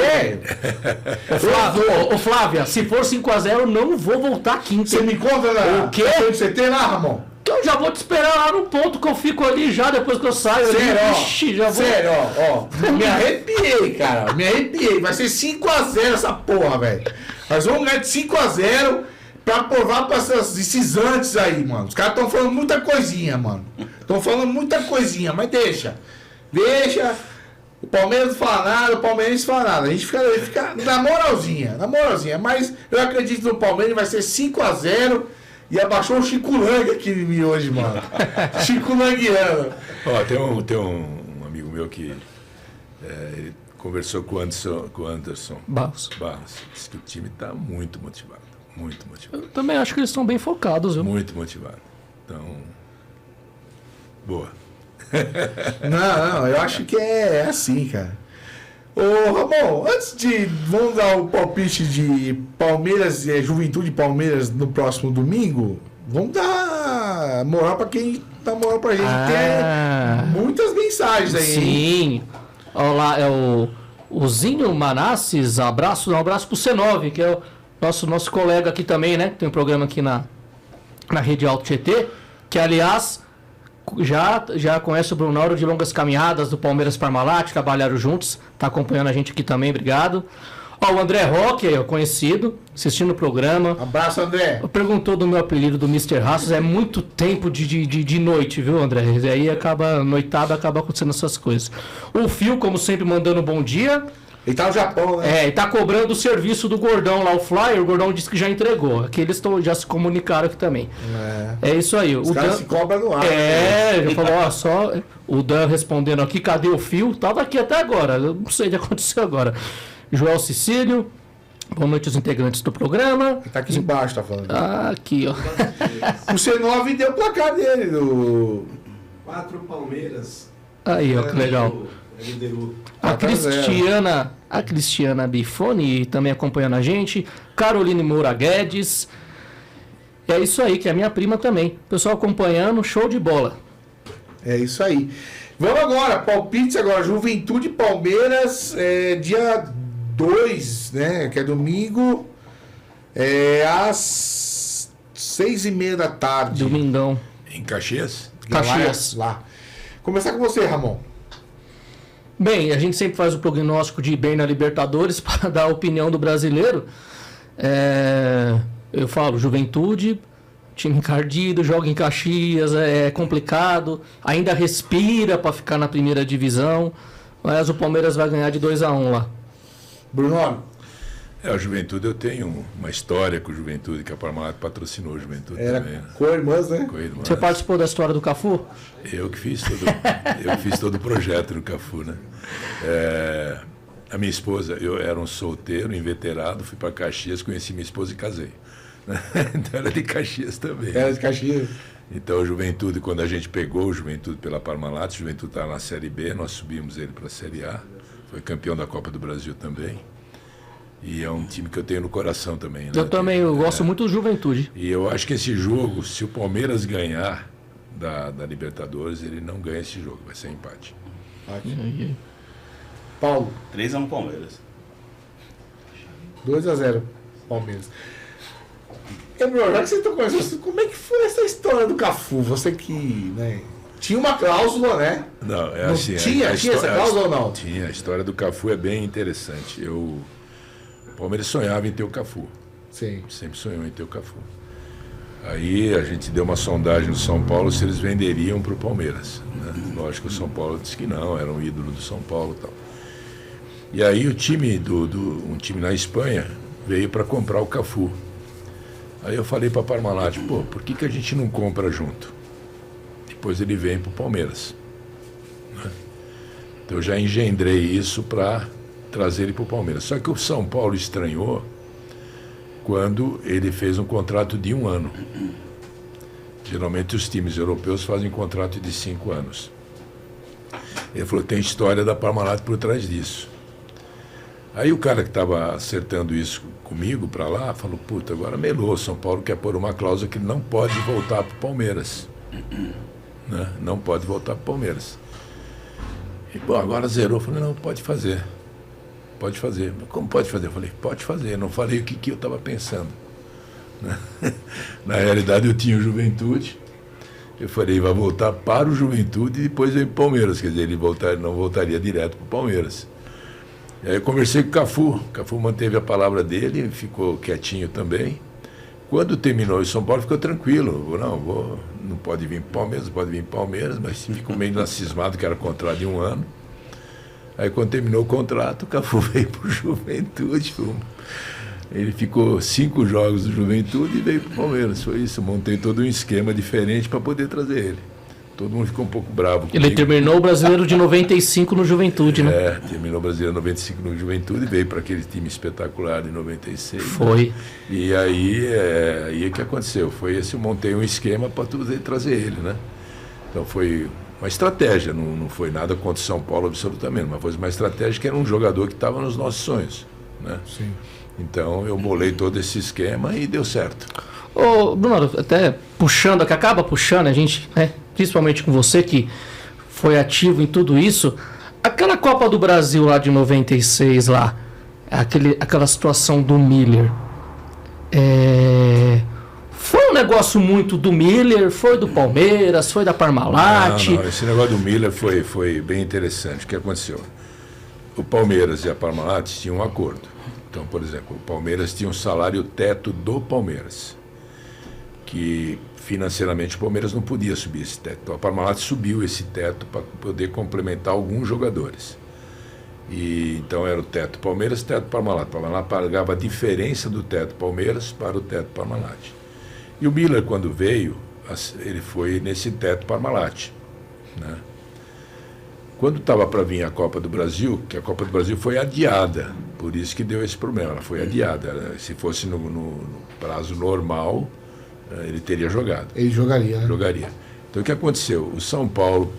Ô Flávia, se for 5-0, eu não vou voltar quinta. Você me conta na o quê? porta do CT lá, Ramon? Então eu já vou te esperar lá no ponto que eu fico ali já depois que eu saio. Sério, Ixi, já vou... Sério, ó. Me arrepiei, cara. Me arrepiei. Vai ser 5-0 essa porra, velho. Nós vamos ganhar de 5-0 pra provar pra esses antes aí, mano. Os caras estão falando muita coisinha, mano. Estão falando muita coisinha, mas deixa. Deixa. O Palmeiras não fala nada, o Palmeirense fala nada. A gente fica na moralzinha. Mas eu acredito no Palmeiras, vai ser 5-0. E abaixou o Chico Lang aqui em mim hoje, mano. Chico Langiano. Ó, tem um amigo meu que ele conversou com o Anderson Barros. Disse que o time está muito motivado. Muito motivado. Eu também acho que eles estão bem focados, viu? Muito motivado. Então, boa. Não, eu acho que é assim, cara. Ô, Ramon, vamos dar o palpite de Palmeiras, Juventude Palmeiras no próximo domingo? Vamos dar moral pra quem dá moral pra gente. Tem muitas mensagens aí. Sim. Olha lá, é o Zinho Manasses, um abraço pro C9, que é o nosso colega aqui também, né? Tem um programa aqui na Rede Alto Tietê, que aliás já conhece o Brunoro de longas caminhadas do Palmeiras Parmalat, trabalharam juntos, tá acompanhando a gente aqui também, obrigado. Ó, o André Roque, conhecido, assistindo o programa. Abraço, André. Perguntou do meu apelido do Mr. Rassos, é muito tempo de noite, viu, André? E aí noitada acaba acontecendo essas coisas. O Fio, como sempre, mandando bom dia. Ele tá no Japão, né? E tá cobrando o serviço do Gordão lá, o Flyer. O Gordão disse que já entregou. Aqui eles já se comunicaram aqui também. É isso aí. Os caras se cobram no ar. Já falou, ó, só o Dan respondendo aqui, cadê o Fio? Tava aqui até agora, eu não sei o que aconteceu agora. Joel Cecílio, Boa noite aos integrantes do programa. Tá aqui embaixo, tá falando. Aqui, ó. O C9 deu o placar dele. 4 Palmeiras. Aí, ó, que legal. Liderou. A Cristiana Bifone também acompanhando a gente. Caroline Moura Guedes. É isso aí, que é a minha prima também. Pessoal acompanhando, show de bola. É isso aí. Vamos agora, palpites agora. Juventude e Palmeiras, dia 2, né? Que é domingo, às 6h30 da tarde. Domingão. Em Caxias? Caxias. Lá. Começar com você, Ramon. Bem, a gente sempre faz o prognóstico de ir bem na Libertadores para dar a opinião do brasileiro. Eu falo, Juventude, time encardido, joga em Caxias, é complicado, ainda respira para ficar na primeira divisão, mas o Palmeiras vai ganhar de 2-1 lá. Bruno? A Juventude, eu tenho uma história com o Juventude, que a Parmalat patrocinou a Juventude Era também. Né? co-irmãs, né? Co-irmãs. Você participou da história do Cafu? Eu que fiz todo o projeto do Cafu, né? A minha esposa, eu era um solteiro, inveterado, fui para Caxias, conheci minha esposa e casei. Então ela é de Caxias também. Era de Caxias. Então a Juventude, quando a gente pegou o Juventude pela Parmalat, o Juventude estava na Série B, nós subimos ele para a Série A, foi campeão da Copa do Brasil também. E é um time que eu tenho no coração também. Né? Eu também, eu gosto muito do Juventude. E eu acho que esse jogo, se o Palmeiras ganhar da Libertadores, ele não ganha esse jogo, vai ser empate. Paulo? 3-1 Palmeiras. 2-0 Palmeiras. Bruno, já que você tocou isso, como é que foi essa história do Cafu? Você que, né, tinha uma cláusula, né? Não, é Não assim. tinha essa cláusula ou não? Tinha. A história do Cafu é bem interessante. O Palmeiras sonhava em ter o Cafu. Sim. Sempre sonhou em ter o Cafu. Aí a gente deu uma sondagem no São Paulo se eles venderiam para o Palmeiras. Né? Lógico que o São Paulo disse que não, era um ídolo do São Paulo e tal. E aí o time um time na Espanha veio para comprar o Cafu. Aí eu falei para a Parmalat, por que a gente não compra junto? Depois ele vem para o Palmeiras. Né? Então eu já engendrei isso para trazer ele para o Palmeiras. Só que o São Paulo estranhou quando ele fez um contrato de 1 ano. Geralmente os times europeus fazem contrato de 5 anos. Ele falou, tem história da Parmalat por trás disso. Aí o cara que estava acertando isso comigo para lá, falou, agora melou, São Paulo quer pôr uma cláusula que não pode voltar para o Palmeiras. Né? Não pode voltar para o Palmeiras. E, agora zerou. Eu falei, não, pode fazer. Pode fazer. Como pode fazer? Eu falei, pode fazer. Eu não falei o que eu estava pensando. Né? Na realidade, eu tinha o Juventude. Eu falei, vai voltar para o Juventude e depois vem para o Palmeiras. Quer dizer, ele não voltaria direto para o Palmeiras. E aí eu conversei com o Cafu. O Cafu manteve a palavra dele, ficou quietinho também. Quando terminou o São Paulo, ficou tranquilo. Não pode vir para o Palmeiras, pode vir para o Palmeiras, mas ficou meio nacismado que era contrato de 1 ano. Aí quando terminou o contrato, o Cafu veio para o Juventude. Ele ficou 5 jogos do Juventude e veio para o Palmeiras. Foi isso, montei todo um esquema diferente para poder trazer ele. Todo mundo ficou um pouco bravo comigo. Ele terminou o Brasileiro de 95 no Juventude, né? Terminou o Brasileiro 95 no Juventude, veio para aquele time espetacular de 96. Foi. Né? E aí o que aconteceu? Eu montei um esquema para trazer ele, né? Então foi uma estratégia, não foi nada contra o São Paulo absolutamente, mas foi uma estratégia que era um jogador que estava nos nossos sonhos, né? Sim. Então eu molei todo esse esquema e deu certo. Ô, Bruno, até puxando, que acaba puxando a gente, né? Principalmente com você que foi ativo em tudo isso, aquela Copa do Brasil lá de 96 lá, aquela situação do Miller, foi um negócio muito do Miller, foi do Palmeiras, foi da Parmalat? Não, esse negócio do Miller foi bem interessante. O que aconteceu? O Palmeiras e a Parmalat tinham um acordo. Então, por exemplo, o Palmeiras tinha um salário teto do Palmeiras, que financeiramente o Palmeiras não podia subir esse teto. Então a Parmalat subiu esse teto para poder complementar alguns jogadores. E então era o teto Palmeiras, teto Parmalat. Parmalat pagava a diferença do teto Palmeiras para o teto Parmalat. E o Miller, quando veio, ele foi nesse teto Parmalat, né? Quando estava para vir a Copa do Brasil, que a Copa do Brasil foi adiada Por isso que deu esse problema. Ela foi adiada. Se fosse no prazo normal, ele teria jogado. Ele jogaria, né? Jogaria. Então o que aconteceu? O São Paulo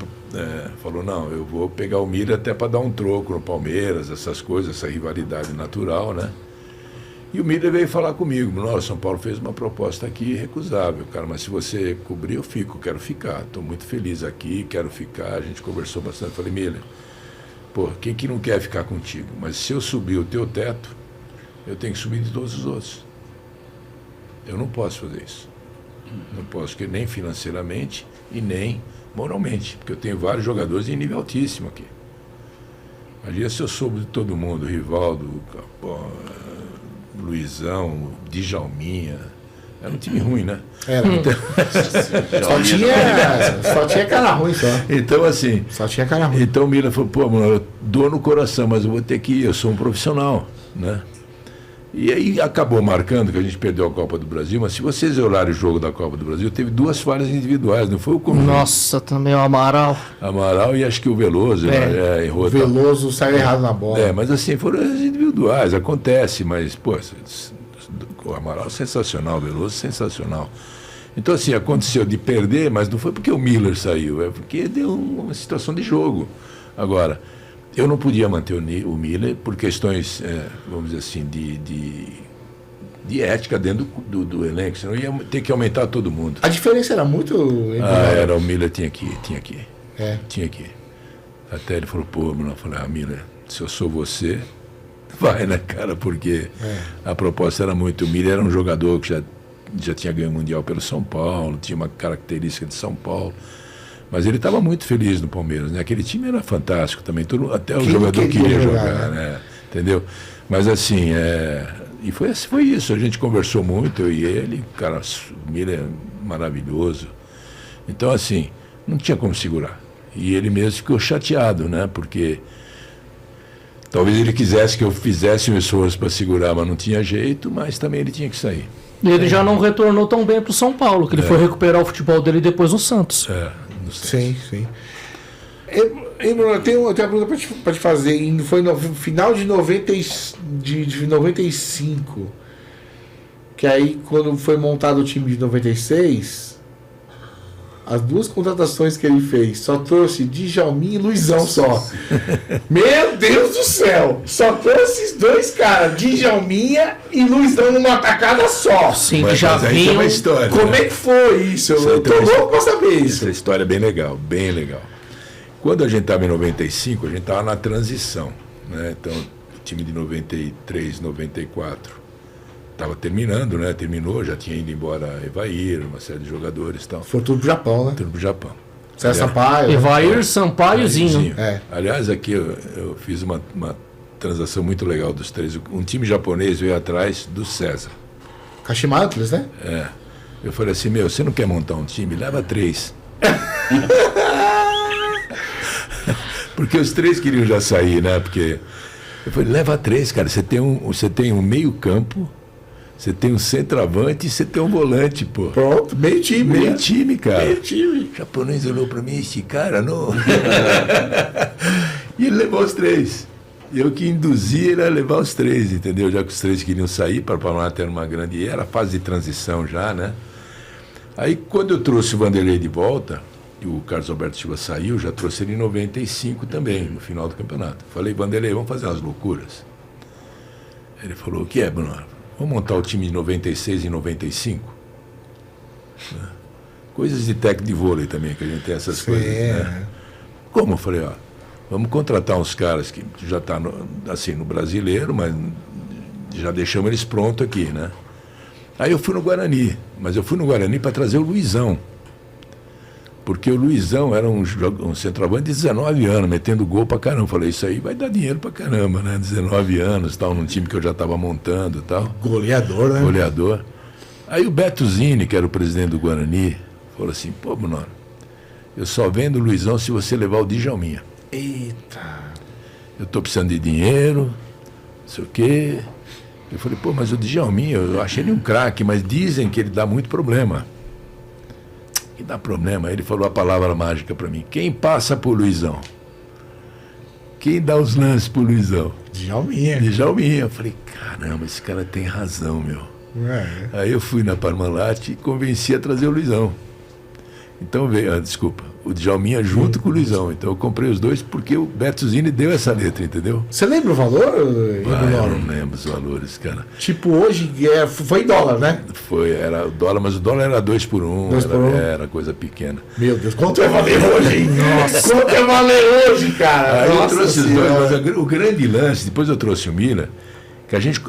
falou, não, eu vou pegar o Miller até para dar um troco no Palmeiras, essas coisas, essa rivalidade natural, né? E o Miller veio falar comigo, nossa, São Paulo fez uma proposta aqui irrecusável, cara, mas se você cobrir, eu fico, quero ficar, estou muito feliz aqui, quero ficar, a gente conversou bastante, falei, Miller, pô, quem que não quer ficar contigo? Mas se eu subir o teu teto, eu tenho que subir de todos os outros. Eu não posso fazer isso. Não posso, porque nem financeiramente e nem moralmente, porque eu tenho vários jogadores em nível altíssimo aqui. Imagina se eu soube de todo mundo, Rivaldo, Luizão, Djalminha. Era um time ruim, né? Era. Então, só tinha cara ruim só. Então, assim. Só tinha cara ruim. Então o Miller falou, pô, mano, eu dou no coração, mas eu vou ter que ir, eu sou um profissional, né? E aí acabou marcando que a gente perdeu a Copa do Brasil, mas se vocês olharem o jogo da Copa do Brasil, teve 2 falhas individuais, não foi o conjunto. Nossa, também o Amaral. Amaral e acho que o Veloso errou. O Veloso saiu errado na bola. Mas assim, foram as individuais, acontece, mas, pô, o Amaral sensacional, o Veloso sensacional. Então, assim, aconteceu de perder, mas não foi porque o Miller saiu, é porque deu uma situação de jogo. Agora, eu não podia manter o Miller por questões, vamos dizer assim, de ética dentro do elenco, senão ia ter que aumentar todo mundo. A diferença era muito... Era o Miller tinha que ir. É. Tinha que ir. Até ele falou, pô, eu falei, Miller, se eu sou você, vai, né, cara, porque a proposta era muito... O Miller era um jogador que já tinha ganho o Mundial pelo São Paulo, tinha uma característica de São Paulo. Mas ele estava muito feliz no Palmeiras, né? Aquele time era fantástico também, até o jogador queria jogar, né? Entendeu? Mas assim, e foi isso, a gente conversou muito, eu e ele, cara, o Miller é maravilhoso. Então, assim, não tinha como segurar. E ele mesmo ficou chateado, né? Porque talvez ele quisesse que eu fizesse um esforço para segurar, mas não tinha jeito, mas também ele tinha que sair. E ele já não retornou tão bem para o São Paulo, que ele foi recuperar o futebol dele depois no Santos. Sim. Eu tenho uma pergunta para te fazer. Foi no final de 95, que aí quando foi montado o time de 96, as 2 contratações que ele fez só trouxe Djalminha e Luizão só. Meu Deus do céu! Só trouxe esses 2 caras, Djalminha e Luizão numa tacada só. Sim, que já vinha. Uma história, Como é que foi isso? Eu tô louco pra saber isso. Essa história é bem legal, bem legal. Quando a gente estava em 95, a gente estava na transição, né? Então, o time de 93, 94 estava terminando, né? Terminou, já tinha ido embora Evair, uma série de jogadores e tal. Foi tudo pro Japão, né? Tudo pro Japão. César Sampaio. Evair, Sampaiozinho. Aliás, aqui eu fiz uma transação muito legal dos 3. Um time japonês veio atrás do César. Kashimatos, né? Eu falei assim, você não quer montar um time? Leva 3. Porque os 3 queriam já sair, né? Porque eu falei, leva 3, cara. Você tem um meio campo, você tem um centroavante e você tem um volante, pô. Pronto, meio time. Meio time, cara. Meio time. O japonês olhou pra mim, esse cara, não. E ele levou os 3. Eu que induzi ele a levar os 3, entendeu? Já que os 3 queriam sair, para Paraná ter uma grande... E era fase de transição já, né? Aí, quando eu trouxe o Vanderlei de volta, e o Carlos Alberto Silva saiu, já trouxe ele em 95 também, no final do campeonato. Falei, Vanderlei, vamos fazer umas loucuras? Ele falou, o que é, Bruno? Vamos montar o time de 96 e 95? Coisas de técnico de vôlei também, que a gente tem essas coisas, né? Como? Eu falei, vamos contratar uns caras que já estão assim, no brasileiro, mas já deixamos eles prontos aqui, né? Aí eu fui no Guarani, mas eu fui no Guarani para trazer o Luizão. Porque o Luizão era um centroavante de 19 anos, metendo gol pra caramba. Falei, isso aí vai dar dinheiro pra caramba, né? 19 anos, tal, num time que eu já estava montando e tal. Goleador, né? Goleador. Aí o Beto Zini, que era o presidente do Guarani, falou assim, pô, Bruno, eu só vendo o Luizão se você levar o Djalminha. Eita. Eu tô precisando de dinheiro, não sei o quê. Eu falei, pô, mas o Djalminha, eu achei ele um craque, mas dizem que ele dá muito problema. Que dá problema? Ele falou a palavra mágica para mim. Quem passa por Luizão? quem dá os lances pro Luizão? Djalminha. Djalminha. Eu falei, caramba, esse cara tem razão, meu. Aí eu fui na Parmalat e convenci a trazer o Luizão. Então veio, desculpa, o Djalminha junto com o Luizão. Então eu comprei os dois porque o Bertuzini deu essa letra, entendeu? Você lembra o valor? Eu não lembro os valores, cara. Tipo, hoje foi em dólar, né? Era o dólar, mas o dólar era 2 por 1. 2 por 1. Era coisa pequena. Meu Deus, quanto vai valer hoje, hein? Nossa, quanto vai valer hoje, cara? Aí Nossa, eu trouxe os dois, mas o grande lance, depois eu trouxe o Mila.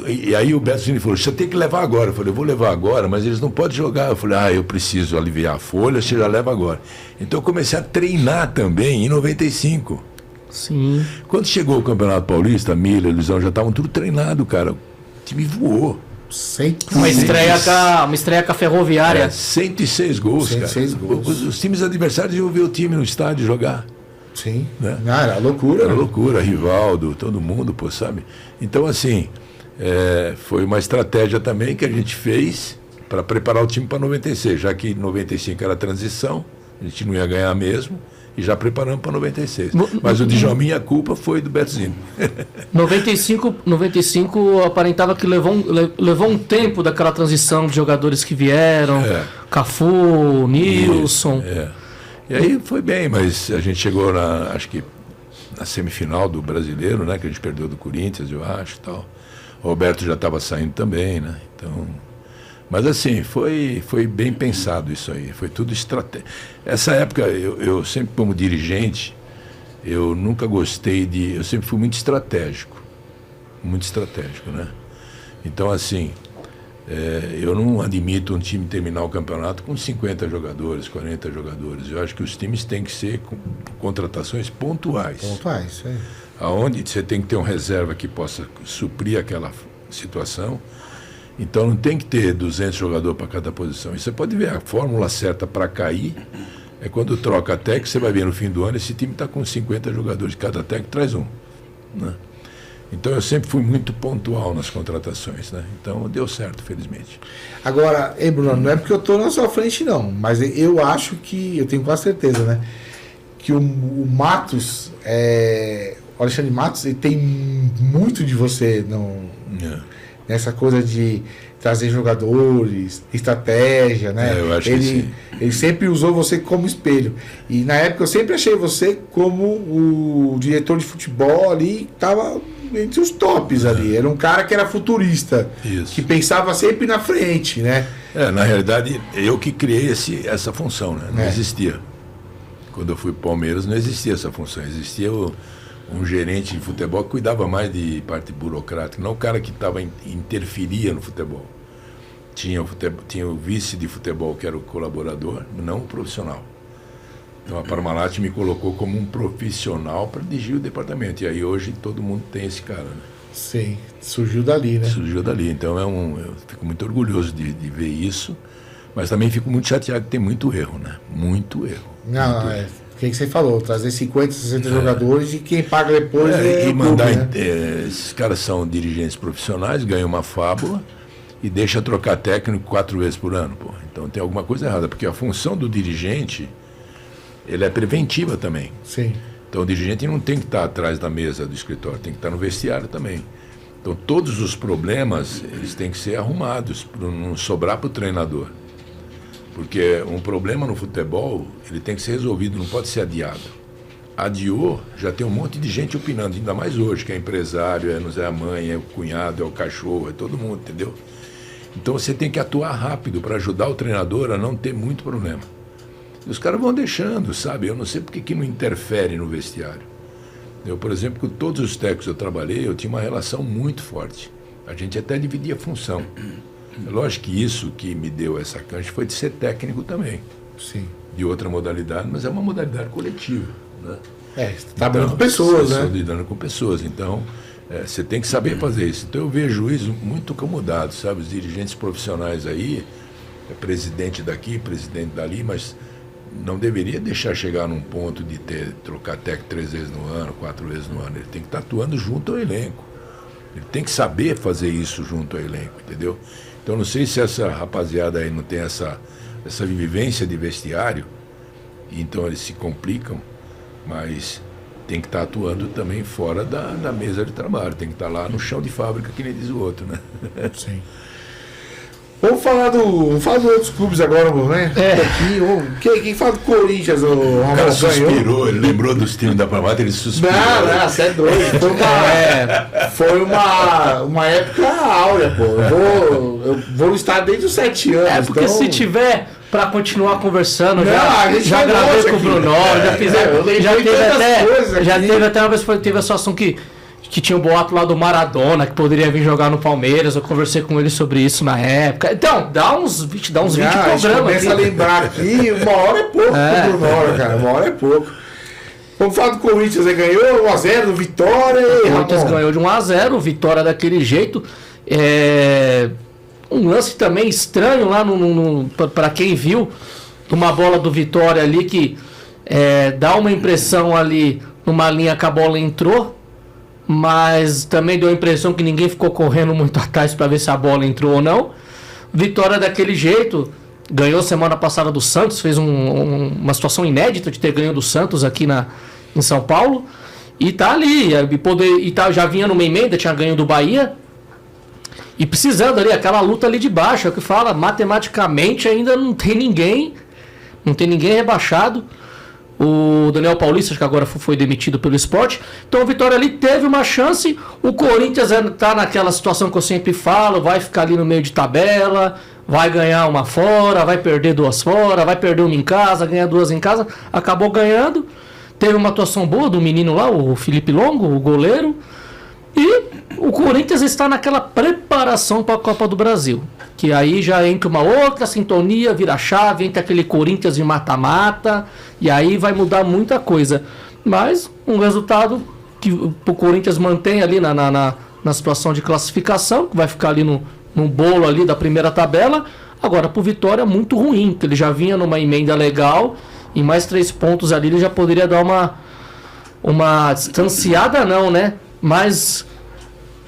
E aí o Bertuzini falou, você tem que levar agora. Eu falei, eu vou levar agora, mas eles não podem jogar. Eu falei, eu preciso aliviar a folha, você já leva agora. Então eu comecei a treinar também em 95. Sim. Quando chegou o Campeonato Paulista, a Mila, o Luizão já estavam tudo treinado, cara. O time voou. Uma estreia com a Ferroviária. 106 gols, 106 cara. gols. Os times adversários iam ver o time no estádio jogar. Sim. Né? Era loucura. Era loucura, Rivaldo, todo mundo, pô, sabe? Então, assim, foi uma estratégia também que a gente fez para preparar o time para 96, já que 95 era a transição, a gente não ia ganhar mesmo, e já preparamos para 96. Mas o Djalminha, a culpa foi do Bertuzini. 95 aparentava que levou um tempo daquela transição de jogadores que vieram, Cafu, Nilson. E aí foi bem, mas a gente chegou acho que na semifinal do Brasileiro, né, que a gente perdeu do Corinthians, eu acho, e tal. O Roberto já estava saindo também, né? Então, mas assim, foi bem pensado isso aí, foi tudo estratégia. Essa época, eu sempre como dirigente, eu nunca gostei eu sempre fui muito estratégico, né? Então, assim, eu não admito um time terminar o campeonato com 50 jogadores, 40 jogadores. Eu acho que os times têm que ser com contratações pontuais. Pontuais, é. Aonde você tem que ter um reserva que possa suprir aquela situação. Então não tem que ter 200 jogadores para cada posição. E você pode ver a fórmula certa para cair é quando troca a técnica, você vai ver no fim do ano, esse time está com 50 jogadores, cada técnico traz um, né? Então eu sempre fui muito pontual nas contratações, né? Então deu certo, felizmente. Agora, Bruno, não é porque eu estou na sua frente não, mas eu acho que, eu tenho quase certeza, né? Que o Matos, o Alexandre Matos, ele tem muito de você nessa coisa de trazer jogadores, estratégia, né? Eu acho que sim. Ele sempre usou você como espelho. E na época eu sempre achei você como o diretor de futebol ali, estava entre os tops ali. Era um cara que era futurista, que pensava sempre na frente, né? Na realidade, eu que criei essa função, né? Não existia. Quando eu fui para o Palmeiras, não existia essa função. Existia um gerente de futebol que cuidava mais de parte burocrática, não o cara que interferia no futebol. Tinha o vice de futebol, que era o colaborador, não o profissional. Então a Parmalat me colocou como um profissional para dirigir o departamento. E aí hoje todo mundo tem esse cara, né? Sim, surgiu dali, né? Surgiu dali. Então eu fico muito orgulhoso de ver isso, mas também fico muito chateado que tem muito erro, né? Muito erro. Não, muito erro. O que você falou? Trazer 50, 60 jogadores e quem paga depois e mandar, clube, né? Esses caras são dirigentes profissionais, ganham uma fábula e deixa trocar técnico 4 vezes por ano, pô. Então tem alguma coisa errada, porque a função do dirigente, ele é preventiva também. Sim. Então o dirigente não tem que estar atrás da mesa do escritório, tem que estar no vestiário também. Então todos os problemas, eles têm que ser arrumados, para não sobrar para o treinador. Porque um problema no futebol, ele tem que ser resolvido, não pode ser adiado. Adiou, já tem um monte de gente opinando, ainda mais hoje, que é empresário, não sei, a mãe, é o cunhado, é o cachorro, é todo mundo, entendeu? Então você tem que atuar rápido para ajudar o treinador a não ter muito problema. E os caras vão deixando, sabe? Eu não sei porque que não interfere no vestiário. Eu, por exemplo, com todos os técnicos que eu trabalhei, eu tinha uma relação muito forte. A gente até dividia função. Lógico que isso que me deu essa cancha foi de ser técnico também. Sim. De outra modalidade, mas é uma modalidade coletiva, né? Você está trabalhando com pessoas, né? Lidando com pessoas, então você tem que saber fazer isso. Então eu vejo isso muito acomodado, sabe? Os dirigentes profissionais aí, presidente daqui, presidente dali, mas não deveria deixar chegar num ponto de trocar técnico 3 vezes no ano, 4 vezes no ano. Ele tem que estar atuando junto ao elenco. Ele tem que saber fazer isso junto ao elenco, entendeu? Então não sei se essa rapaziada aí não tem essa vivência de vestiário, então eles se complicam, mas tem que estar atuando também fora da mesa de trabalho, tem que estar lá no chão de fábrica, que nem diz o outro, né? Sim. Vamos falar de outros clubes agora, né? Quem fala do Corinthians, o cara suspirou, ele lembrou dos times da Pamata, ele suspirou. Não, você é doido. Foi uma época áurea, pô. Eu vou no estádio desde os 7 anos. Porque então... se tiver pra continuar conversando, não, já gravei com o Bruno, já teve até uma vez que teve a situação que tinha um boato lá do Maradona, que poderia vir jogar no Palmeiras. Eu conversei com ele sobre isso na época. Então, dá uns 20 programas. Começa a lembrar aqui, uma hora é pouco pro Bruno, cara. Uma hora é pouco. Vamos falar do Corinthians, ele ganhou 1x0 do Vitória. O Corinthians ganhou de 1x0, Vitória daquele jeito. Um lance também estranho lá para quem viu, uma bola do Vitória ali que dá uma impressão ali numa linha que a bola entrou, mas também deu a impressão que ninguém ficou correndo muito atrás para ver se a bola entrou ou não. Vitória daquele jeito, ganhou semana passada do Santos, fez uma situação inédita de ter ganho do Santos aqui em São Paulo, e tá ali, já vinha numa emenda, tinha ganho do Bahia, e precisando ali, aquela luta ali de baixo, é o que fala, matematicamente ainda não tem ninguém rebaixado. O Daniel Paulista, acho que agora foi demitido pelo Sport. Então o Vitória ali teve uma chance. O Corinthians está naquela situação que eu sempre falo, vai ficar ali no meio de tabela, vai ganhar uma fora, vai perder 2 fora, vai perder uma em casa, ganhar 2 em casa. Acabou ganhando. Teve uma atuação boa do menino lá, o Felipe Longo, o goleiro. E o Corinthians está naquela preparação para a Copa do Brasil, que aí já entra uma outra sintonia, vira chave, entra aquele Corinthians de mata-mata, e aí vai mudar muita coisa. Mas um resultado que o Corinthians mantém ali na situação de classificação, que vai ficar ali no bolo ali da primeira tabela. Agora, pro Vitória, muito ruim, porque ele já vinha numa emenda legal, e mais 3 pontos ali ele já poderia dar uma distanciada, não, né? Mas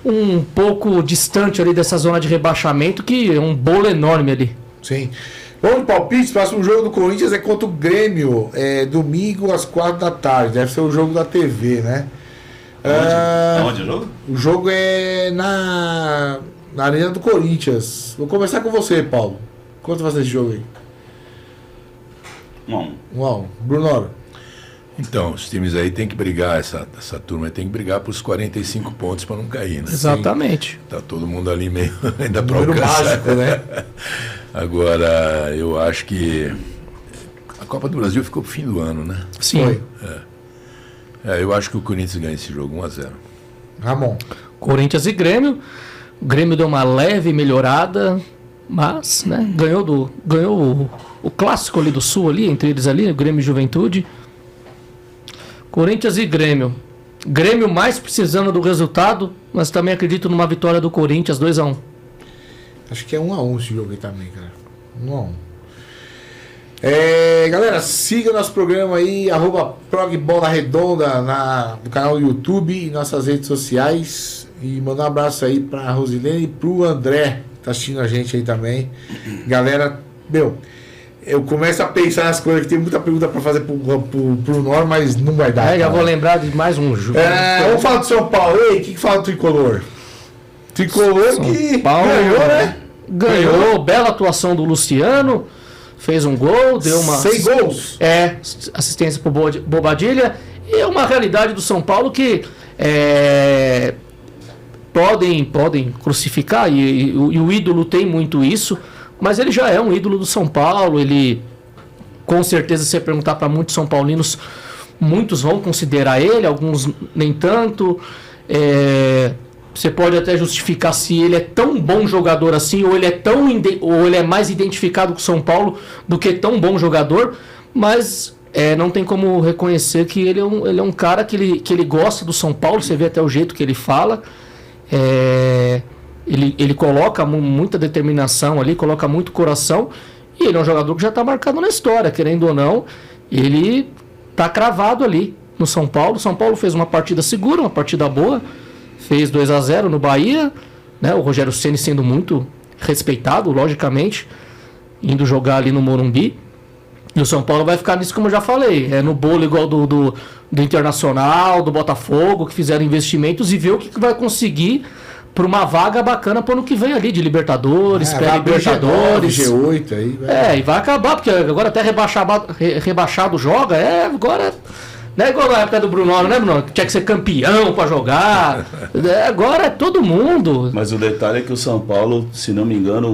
um pouco distante ali dessa zona de rebaixamento, que é um bolo enorme ali. Sim. Vamos pro palpite, o próximo jogo do Corinthians é contra o Grêmio, domingo às 4 da tarde, deve ser o jogo da TV, né? Onde é o jogo? O jogo é na Arena do Corinthians. Vou começar com você, Paulo. Quanto vai ser esse jogo aí? 1-1. Bruno. Então, os times aí tem que brigar, essa turma tem que brigar por os 45 pontos para não cair, né? Exatamente. Tá todo mundo ali meio ainda para Número alcançar. mágico, né? Agora, eu acho que a Copa do Brasil ficou pro fim do ano, né? Sim. Eu acho que o Corinthians ganha esse jogo 1-0. Ramon. Corinthians e Grêmio. O Grêmio deu uma leve melhorada, mas, né, ganhou o clássico ali do Sul, ali, entre eles ali, o Grêmio e Juventude. Corinthians e Grêmio. Grêmio mais precisando do resultado, mas também acredito numa vitória do Corinthians, 2-1. Acho que é 1-1 esse jogo aí também, cara. 1-1. Galera, siga nosso programa aí, @progbola-redonda no canal do YouTube e nossas redes sociais. E mandar um abraço aí pra Rosilene e pro André, que tá assistindo a gente aí também. Galera, eu começo a pensar nas coisas, que tem muita pergunta pra fazer pro Norma, mas não vai dar. Já vou lembrar de mais um jogo. Vamos falar do São Paulo. Ei, o que fala do Tricolor? Tricolor São que Paulo, ganhou, né? Ganhou, bela atuação do Luciano, fez um gol, deu uma... 6 gols. Assistência pro Bobadilha. E é uma realidade do São Paulo que podem crucificar, e o ídolo tem muito isso, mas ele já é um ídolo do São Paulo. Ele, com certeza, se você perguntar para muitos são paulinos, muitos vão considerar ele, alguns nem tanto. Você pode até justificar se ele é tão bom jogador assim, ou ele é mais identificado com o São Paulo do que tão bom jogador, mas não tem como reconhecer que ele é um cara que ele gosta do São Paulo. Você vê até o jeito que ele fala. Ele coloca muita determinação ali, coloca muito coração, e ele é um jogador que já está marcado na história, querendo ou não. Ele está cravado ali no São Paulo. O São Paulo fez uma partida segura, uma partida boa, fez 2-0 no Bahia, né? O Rogério Ceni sendo muito respeitado, logicamente, indo jogar ali no Morumbi. E o São Paulo vai ficar nisso, como eu já falei, no bolo igual do Internacional, do Botafogo, que fizeram investimentos, e ver o que vai conseguir para uma vaga bacana para o ano que vem ali, de Libertadores, pré-Libertadores. G8 aí. E vai acabar, porque agora até rebaixado joga, agora... Não é igual na época do Bruno, né, Bruno? Tinha que ser campeão para jogar. Agora é todo mundo. Mas o detalhe é que o São Paulo, se não me engano,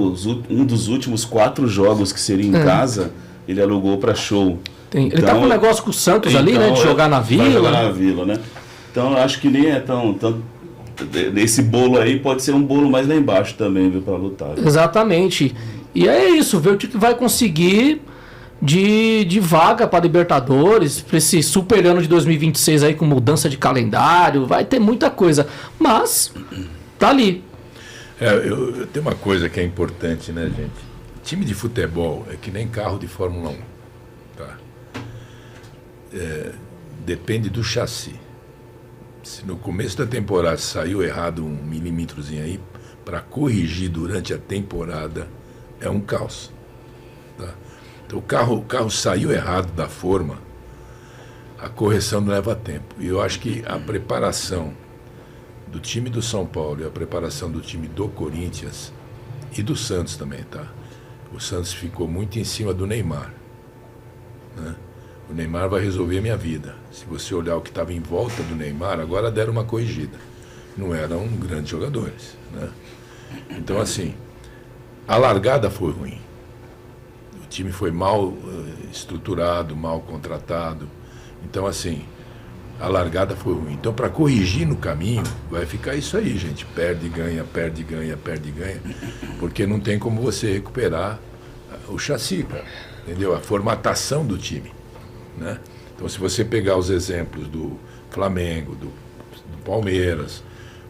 um dos últimos 4 jogos que seria em casa, ele alugou para show. Ele tá com um negócio com o Santos ali, né? De jogar na Vila. Vai jogar na Vila, né? Então eu acho que nem é tão... Esse bolo aí pode ser um bolo mais lá embaixo também, viu, para lutar. Viu? Exatamente. E é isso, ver o que vai conseguir de vaga para Libertadores, para esse super ano de 2026 aí, com mudança de calendário, vai ter muita coisa. Mas tá ali. Eu tenho uma coisa que é importante, né, gente? Time de futebol é que nem carro de Fórmula 1. Tá? Depende do chassi. Se no começo da temporada saiu errado 1 milímetrozinho aí, para corrigir durante a temporada é um caos. Tá? Então o carro saiu errado da forma, a correção não leva tempo. E eu acho que a preparação do time do São Paulo e a preparação do time do Corinthians e do Santos também, tá? O Santos ficou muito em cima do Neymar, né? O Neymar vai resolver a minha vida. Se você olhar o que estava em volta do Neymar, agora deram uma corrigida. Não eram grandes jogadores, né? Então, assim, a largada foi ruim. O time foi mal estruturado, mal contratado. Então, assim, a largada foi ruim. Então, para corrigir no caminho, vai ficar isso aí, gente. Perde, ganha, perde, ganha, perde, ganha. Porque não tem como você recuperar o chassi, cara. Entendeu? A formatação do time. Né? Então, se você pegar os exemplos do Flamengo, do Palmeiras,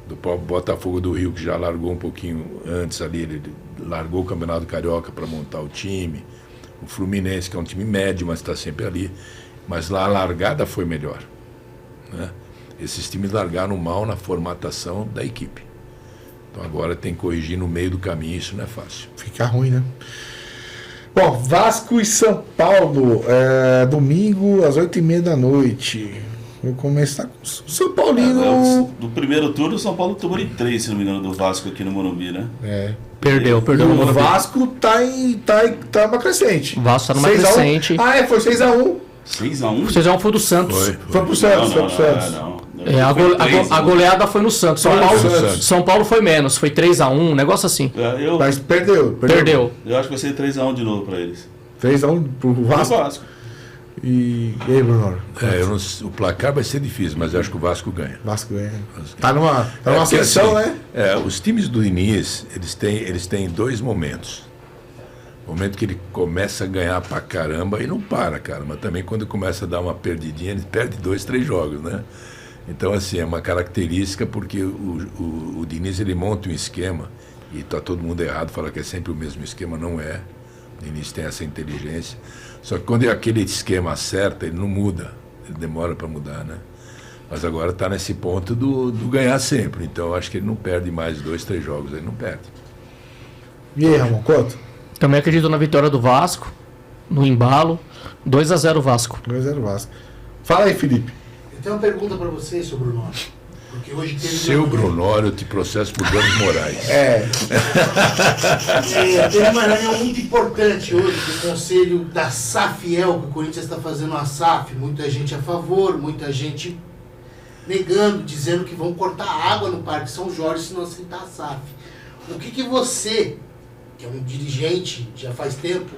do Botafogo do Rio, que já largou um pouquinho antes ali, ele largou o Campeonato Carioca para montar o time, o Fluminense, que é um time médio, mas está sempre ali, mas lá a largada foi melhor, né? Esses times largaram mal na formatação da equipe. Então agora tem que corrigir no meio do caminho, isso não é fácil. Fica ruim, né? Bom, Vasco e São Paulo, domingo às 8h30 da noite. Vou começar com o São Paulino. Do primeiro turno, o São Paulo tomou em 3, se não me engano, do Vasco aqui no Morumbi, né? Perdeu no O Morumbi. Vasco tá numa crescente. O Vasco tá numa crescente. Foi 6x1. 6x1? 6x1 foi do Santos. Foi pro Santos, Não. A goleada foi no Santos. São Paulo foi menos, foi 3x1, um negócio assim. Mas perdeu. Eu acho que vai ser 3x1 de novo pra eles. 3x1 pro Vasco. E aí, Bruno? O placar vai ser difícil, mas eu acho que o Vasco ganha. Vasco ganha. Tá numa ascensão, assim, né? Os times do Diniz, eles têm 2 momentos. O momento que ele começa a ganhar pra caramba e não para, cara. Mas também quando começa a dar uma perdidinha, ele perde 2, 3 jogos, né? Então, assim, é uma característica porque o Diniz, ele monta um esquema e tá todo mundo errado, fala que é sempre o mesmo esquema, não é. O Diniz tem essa inteligência. Só que quando aquele esquema acerta, ele não muda, ele demora para mudar, né? Mas agora está nesse ponto do ganhar sempre. Então, eu acho que ele não perde mais 2, 3 jogos, ele não perde. E aí, Ramon, quanto? Também acredito na vitória do Vasco, no embalo. 2x0 Vasco. 2x0 Vasco. Fala aí, Felipe. Eu tenho uma pergunta para você, seu Bruno. Porque hoje teve Seu Brunório, eu te processo por danos morais. Teve uma reunião muito importante hoje do conselho da SAFiel, que o Corinthians está fazendo a SAF. Muita gente a favor, muita gente negando, dizendo que vão cortar água no Parque São Jorge se não aceitar a SAF. O que você, que é um dirigente já faz tempo,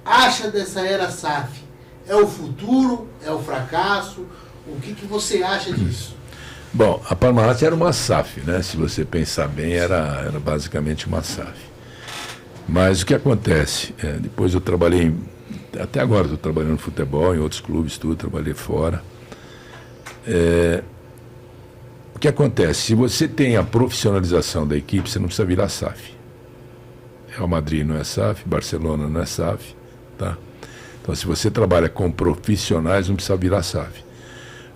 acha dessa era SAF? É o futuro? É o fracasso? O que você acha disso? Bom, a Parmalat era uma SAF, né? Se você pensar bem, era basicamente uma SAF. Mas o que acontece? Depois eu trabalhei, até agora estou trabalhando no futebol, em outros clubes, tudo, trabalhei fora. O que acontece? Se você tem a profissionalização da equipe, você não precisa virar SAF. Real Madrid não é SAF, Barcelona não é SAF, tá? Então, se você trabalha com profissionais, não precisa virar SAF.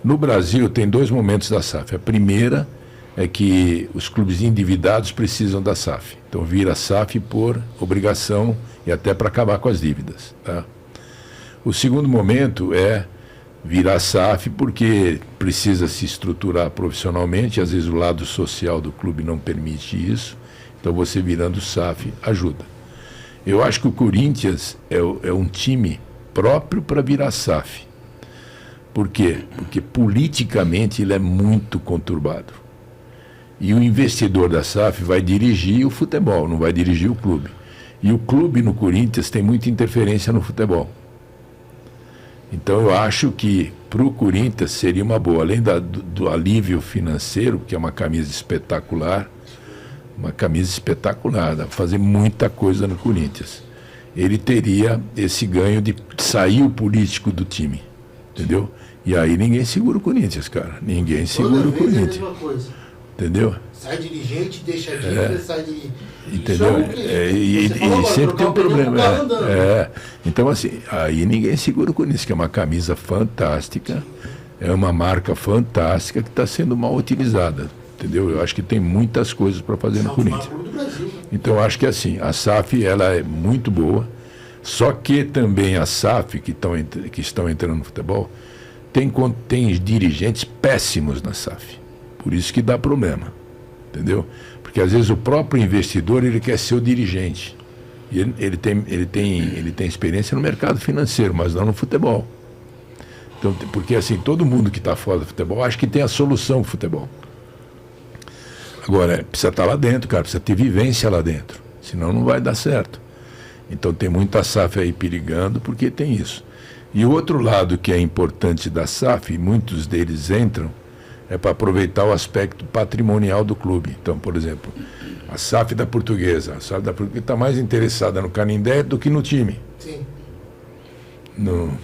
No Brasil, tem 2 momentos da SAF. A primeira é que os clubes endividados precisam da SAF. Então, vira SAF por obrigação e até para acabar com as dívidas. Tá? O segundo momento é virar SAF porque precisa se estruturar profissionalmente, às vezes o lado social do clube não permite isso, então você virando SAF ajuda. Eu acho que o Corinthians é um time próprio para virar SAF. Por quê? Porque politicamente ele é muito conturbado. E o investidor da SAF vai dirigir o futebol, não vai dirigir o clube. E o clube no Corinthians tem muita interferência no futebol. Então eu acho que para o Corinthians seria uma boa, além do alívio financeiro, que é uma camisa espetacular, dá para fazer muita coisa no Corinthians. Ele teria esse ganho de sair o político do time, entendeu? E aí ninguém segura o Corinthians, cara. Ninguém segura o Corinthians. É a mesma coisa. Entendeu? Sai dirigente, deixa a dívida, sai de... Entendeu? E sempre tem um problema. Então, assim, aí ninguém segura o Corinthians, que é uma camisa fantástica, é uma marca fantástica que está sendo mal utilizada. Entendeu? Eu acho que tem muitas coisas para fazer no Corinthians. Então, eu acho que assim, a SAF ela é muito boa, só que também a SAF, que estão entrando no futebol, tem dirigentes péssimos na SAF. Por isso que dá problema. Entendeu? Porque às vezes o próprio investidor ele quer ser o dirigente. E ele tem experiência no mercado financeiro, mas não no futebol. Então, porque assim, todo mundo que está fora do futebol acha que tem a solução do futebol. Agora, precisa estar lá dentro, cara, precisa ter vivência lá dentro. Senão não vai dar certo. Então tem muita SAF aí perigando porque tem isso. E o outro lado que é importante da SAF, e muitos deles entram, é para aproveitar o aspecto patrimonial do clube. Então, por exemplo, a SAF da Portuguesa. A SAF da Portuguesa está mais interessada no Canindé do que no time. Sim.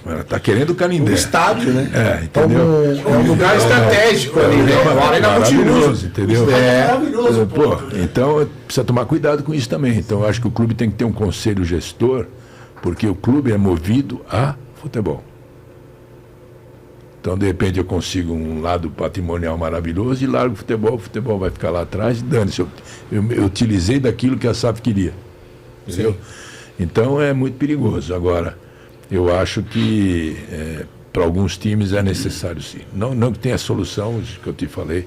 Ela está querendo o Canindé. O estádio, né? Entendeu? É um lugar estratégico ali, né? Maravilhoso, entendeu? Maravilhoso. Então, precisa tomar cuidado com isso também. Então, eu acho que o clube tem que ter um conselho gestor, porque o clube é movido a futebol. Então, de repente, eu consigo um lado patrimonial maravilhoso e largo o futebol vai ficar lá atrás e dane-se. Eu utilizei daquilo que a SAF queria. Entendeu? Sim. Então, é muito perigoso. Agora, eu acho que para alguns times é necessário sim. Não que tenha solução, que eu te falei.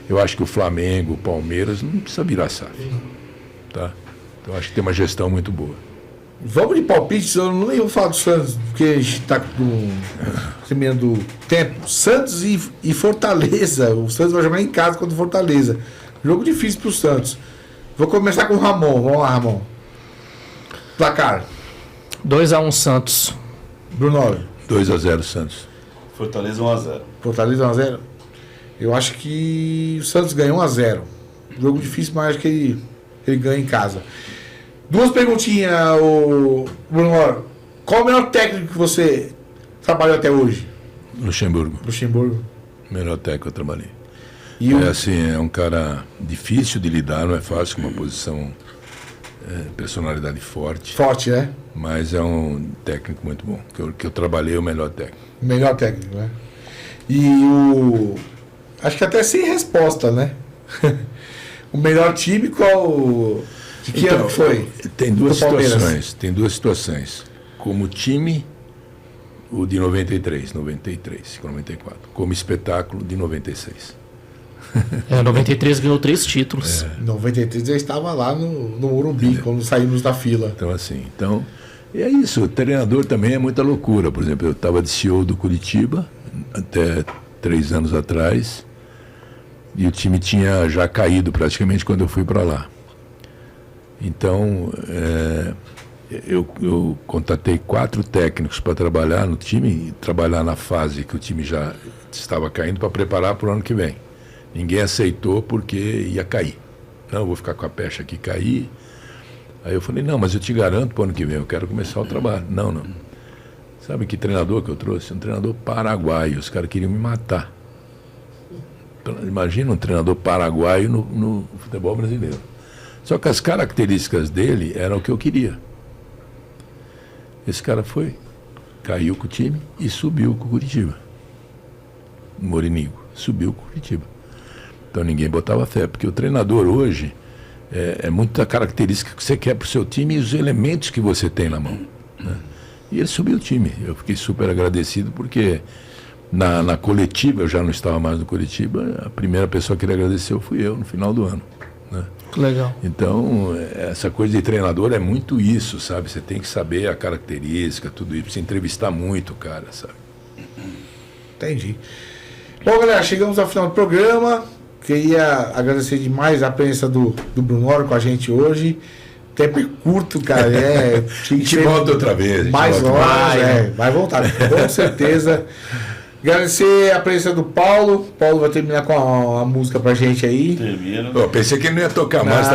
Eu acho que o Flamengo, o Palmeiras, não precisa virar SAF. Tá? Então, acho que tem uma gestão muito boa. Vamos de palpite, eu nem vou falar do Santos, porque a gente está terminando o tempo. Santos e Fortaleza. O Santos vai jogar em casa contra o Fortaleza. Jogo difícil para o Santos. Vou começar com o Ramon. Vamos lá, Ramon. Placar. 2-1 Santos. Bruno. 2-0 Santos. Fortaleza 1-0. Fortaleza 1-0. Eu acho que o Santos ganha 1-0. Jogo difícil, mas acho que ele ganha em casa. Duas perguntinhas, Bruno. Qual o melhor técnico que você trabalhou até hoje? Luxemburgo. Melhor técnico que eu trabalhei. É um cara difícil de lidar, não é fácil, com uma posição, personalidade forte. Forte, né? Mas é um técnico muito bom. Que eu trabalhei o melhor técnico. Melhor técnico, né? Acho que até sem resposta, né? O melhor time, qual... De que ano foi? Tem duas situações. Como time, o de 93, 94. Como espetáculo, de 96. 93 ganhou 3 títulos. 93 eu estava lá no Morumbi, quando saímos da fila. Então, assim, e é isso. O treinador também é muita loucura. Por exemplo, eu estava de CEO do Curitiba até 3 anos atrás e o time tinha já caído praticamente quando eu fui para lá. Então, eu contatei 4 técnicos para trabalhar no time e trabalhar na fase que o time já estava caindo para preparar para o ano que vem. Ninguém aceitou porque ia cair. Não, eu vou ficar com a pecha aqui cair. Aí eu falei, não, mas eu te garanto para o ano que vem, eu quero começar o trabalho. Não. Sabe que treinador que eu trouxe? Um treinador paraguaio. Os caras queriam me matar. Imagina um treinador paraguaio no futebol brasileiro. Só que as características dele eram o que eu queria. Esse cara caiu com o time e subiu com o Curitiba. Morinigo, subiu com o Curitiba. Então ninguém botava fé, porque o treinador hoje é muita característica que você quer para o seu time e os elementos que você tem na mão. Né? E ele subiu o time. Eu fiquei super agradecido porque na coletiva, eu já não estava mais no Curitiba, a primeira pessoa que ele agradeceu fui eu, no final do ano. Né? Legal. Então, essa coisa de treinador é muito isso, sabe? Você tem que saber a característica, tudo isso, precisa entrevistar muito o cara, sabe? Entendi. Bom, galera, chegamos ao final do programa. Queria agradecer demais a presença do Brunoro com a gente hoje. Tempo é curto, cara. A gente volta outra vez. Mais horas, vai voltar, com certeza. Agradecer a presença do Paulo. Paulo vai terminar com a música pra gente aí. Termino. Eu pensei que ele não ia tocar mais.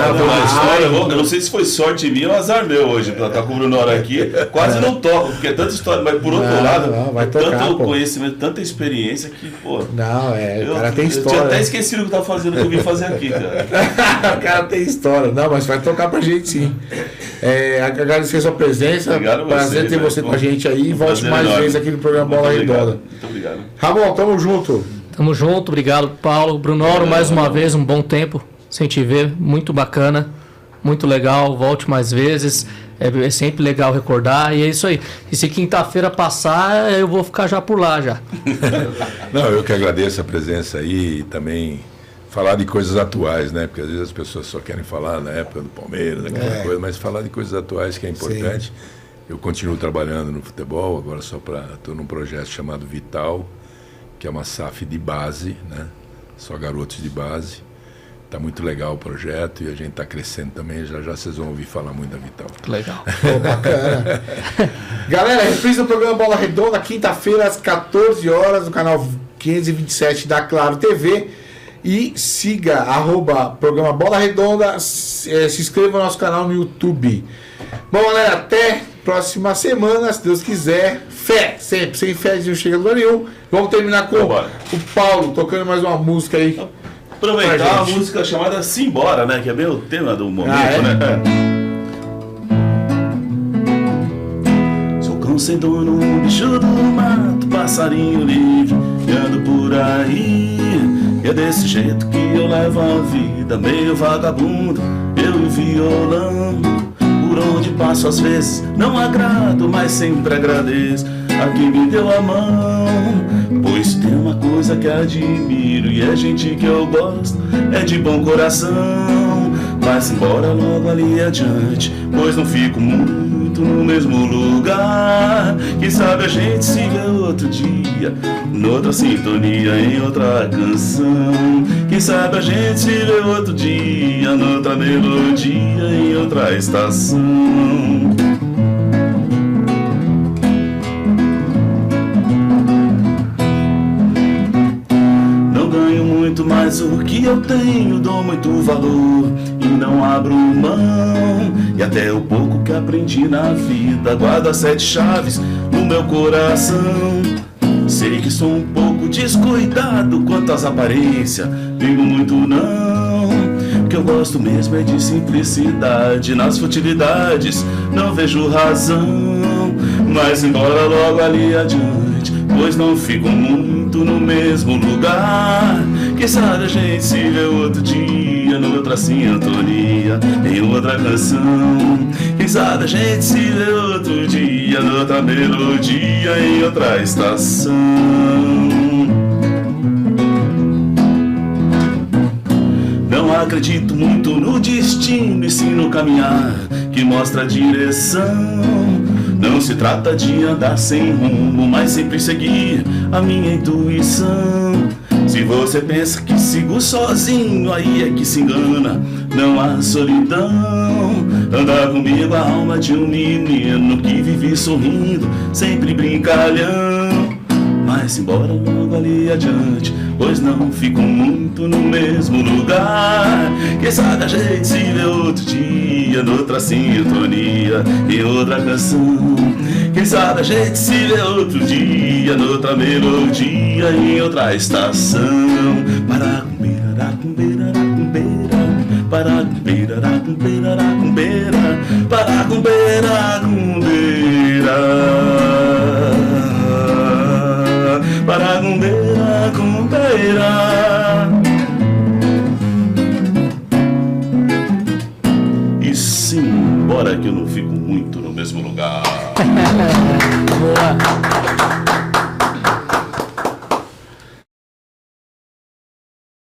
Eu não sei se foi sorte minha ou azar meu hoje, pra estar com o Brunoro aqui. Quase não toco, porque é tanta história. Mas por outro lado, vai tocar, tanto pô. conhecimento, tanta experiência que, pô. Não, o cara tem história. Eu tinha até esquecido o que eu tava fazendo, que eu vim fazer aqui, cara. O cara tem história. Não, mas vai tocar pra gente sim. Agradecer a sua presença. Obrigado a prazer ter você com a gente aí. Volte mais vezes aqui no programa Bola Redonda. Muito obrigado. Ramon, tamo junto. Tamo junto, obrigado, Paulo. Brunoro, mais uma vez, um bom tempo sem te ver, muito bacana, muito legal, volte mais vezes, é sempre legal recordar, e é isso aí. E se quinta-feira passar, eu vou ficar já por lá, já. Não, eu que agradeço a presença aí e também falar de coisas atuais, né? Porque às vezes as pessoas só querem falar na época do Palmeiras, aquela coisa, mas falar de coisas atuais que é importante. Sim. Eu continuo trabalhando no futebol, agora estou num projeto chamado Vital, que é uma SAF de base, né? Só garotos de base. Está muito legal o projeto e a gente está crescendo também. Já vocês vão ouvir falar muito da Vital. Legal. Pô, bacana. Galera, reprise do programa Bola Redonda, quinta-feira, às 14 horas, no canal 527 da Claro TV. E siga, programa Bola Redonda, se inscreva no nosso canal no YouTube. Bom, galera, até próxima semana, se Deus quiser. Fé, sempre, sem fé não chega a lugar nenhum. Vamos terminar com o Paulo tocando mais uma música aí. Aproveitar a música chamada Simbora, né? Que é bem o tema do momento, né? Sou cão sem dono, bicho do mato, passarinho livre, ando por aí. E é desse jeito que eu levo a vida, meio vagabundo, eu e o violão. Por onde passo às vezes não agrado, mas sempre agradeço a quem me deu a mão. Pois tem uma coisa que admiro e é gente que eu gosto, é de bom coração. Vai-se embora logo ali adiante, pois não fico muito no mesmo lugar. Quem sabe a gente se vê outro dia, noutra sintonia, em outra canção. Quem sabe a gente se vê outro dia, noutra melodia, em outra estação. Não ganho muito, mas o que eu tenho dou muito valor e não abro mão. E até o pouco que aprendi na vida guardo as 7 chaves no meu coração. Sei que sou um pouco descuidado quanto às aparências, digo muito não. O que eu gosto mesmo é de simplicidade, nas futilidades não vejo razão. Mas embora logo ali adiante, pois não fico muito no mesmo lugar. Quem sabe a gente se vê outro dia, noutra sintonia, em outra canção. Quem sabe a gente se vê outro dia, noutra melodia, em outra estação. Não acredito muito no destino e sim no caminhar que mostra a direção. Não se trata de andar sem rumo, mas sempre seguir a minha intuição. Se você pensa que sigo sozinho, aí é que se engana, não há solidão. Anda comigo a alma de um menino que vive sorrindo, sempre brincalhão. Mas embora logo ali adiante, pois não fico muito no mesmo lugar. Quem sabe a gente se vê outro dia, noutra sintonia, em outra canção. Quem sabe a gente se vê outro dia, noutra melodia, em outra estação. Paracumbeira, racumbeira, racumbeira, paracumbeira, racumbeira, racumbeira, paracumbeira, racumbeira, paracumbeira, cumbeira. E sim, bora que eu não fico muito no mesmo lugar. Boa.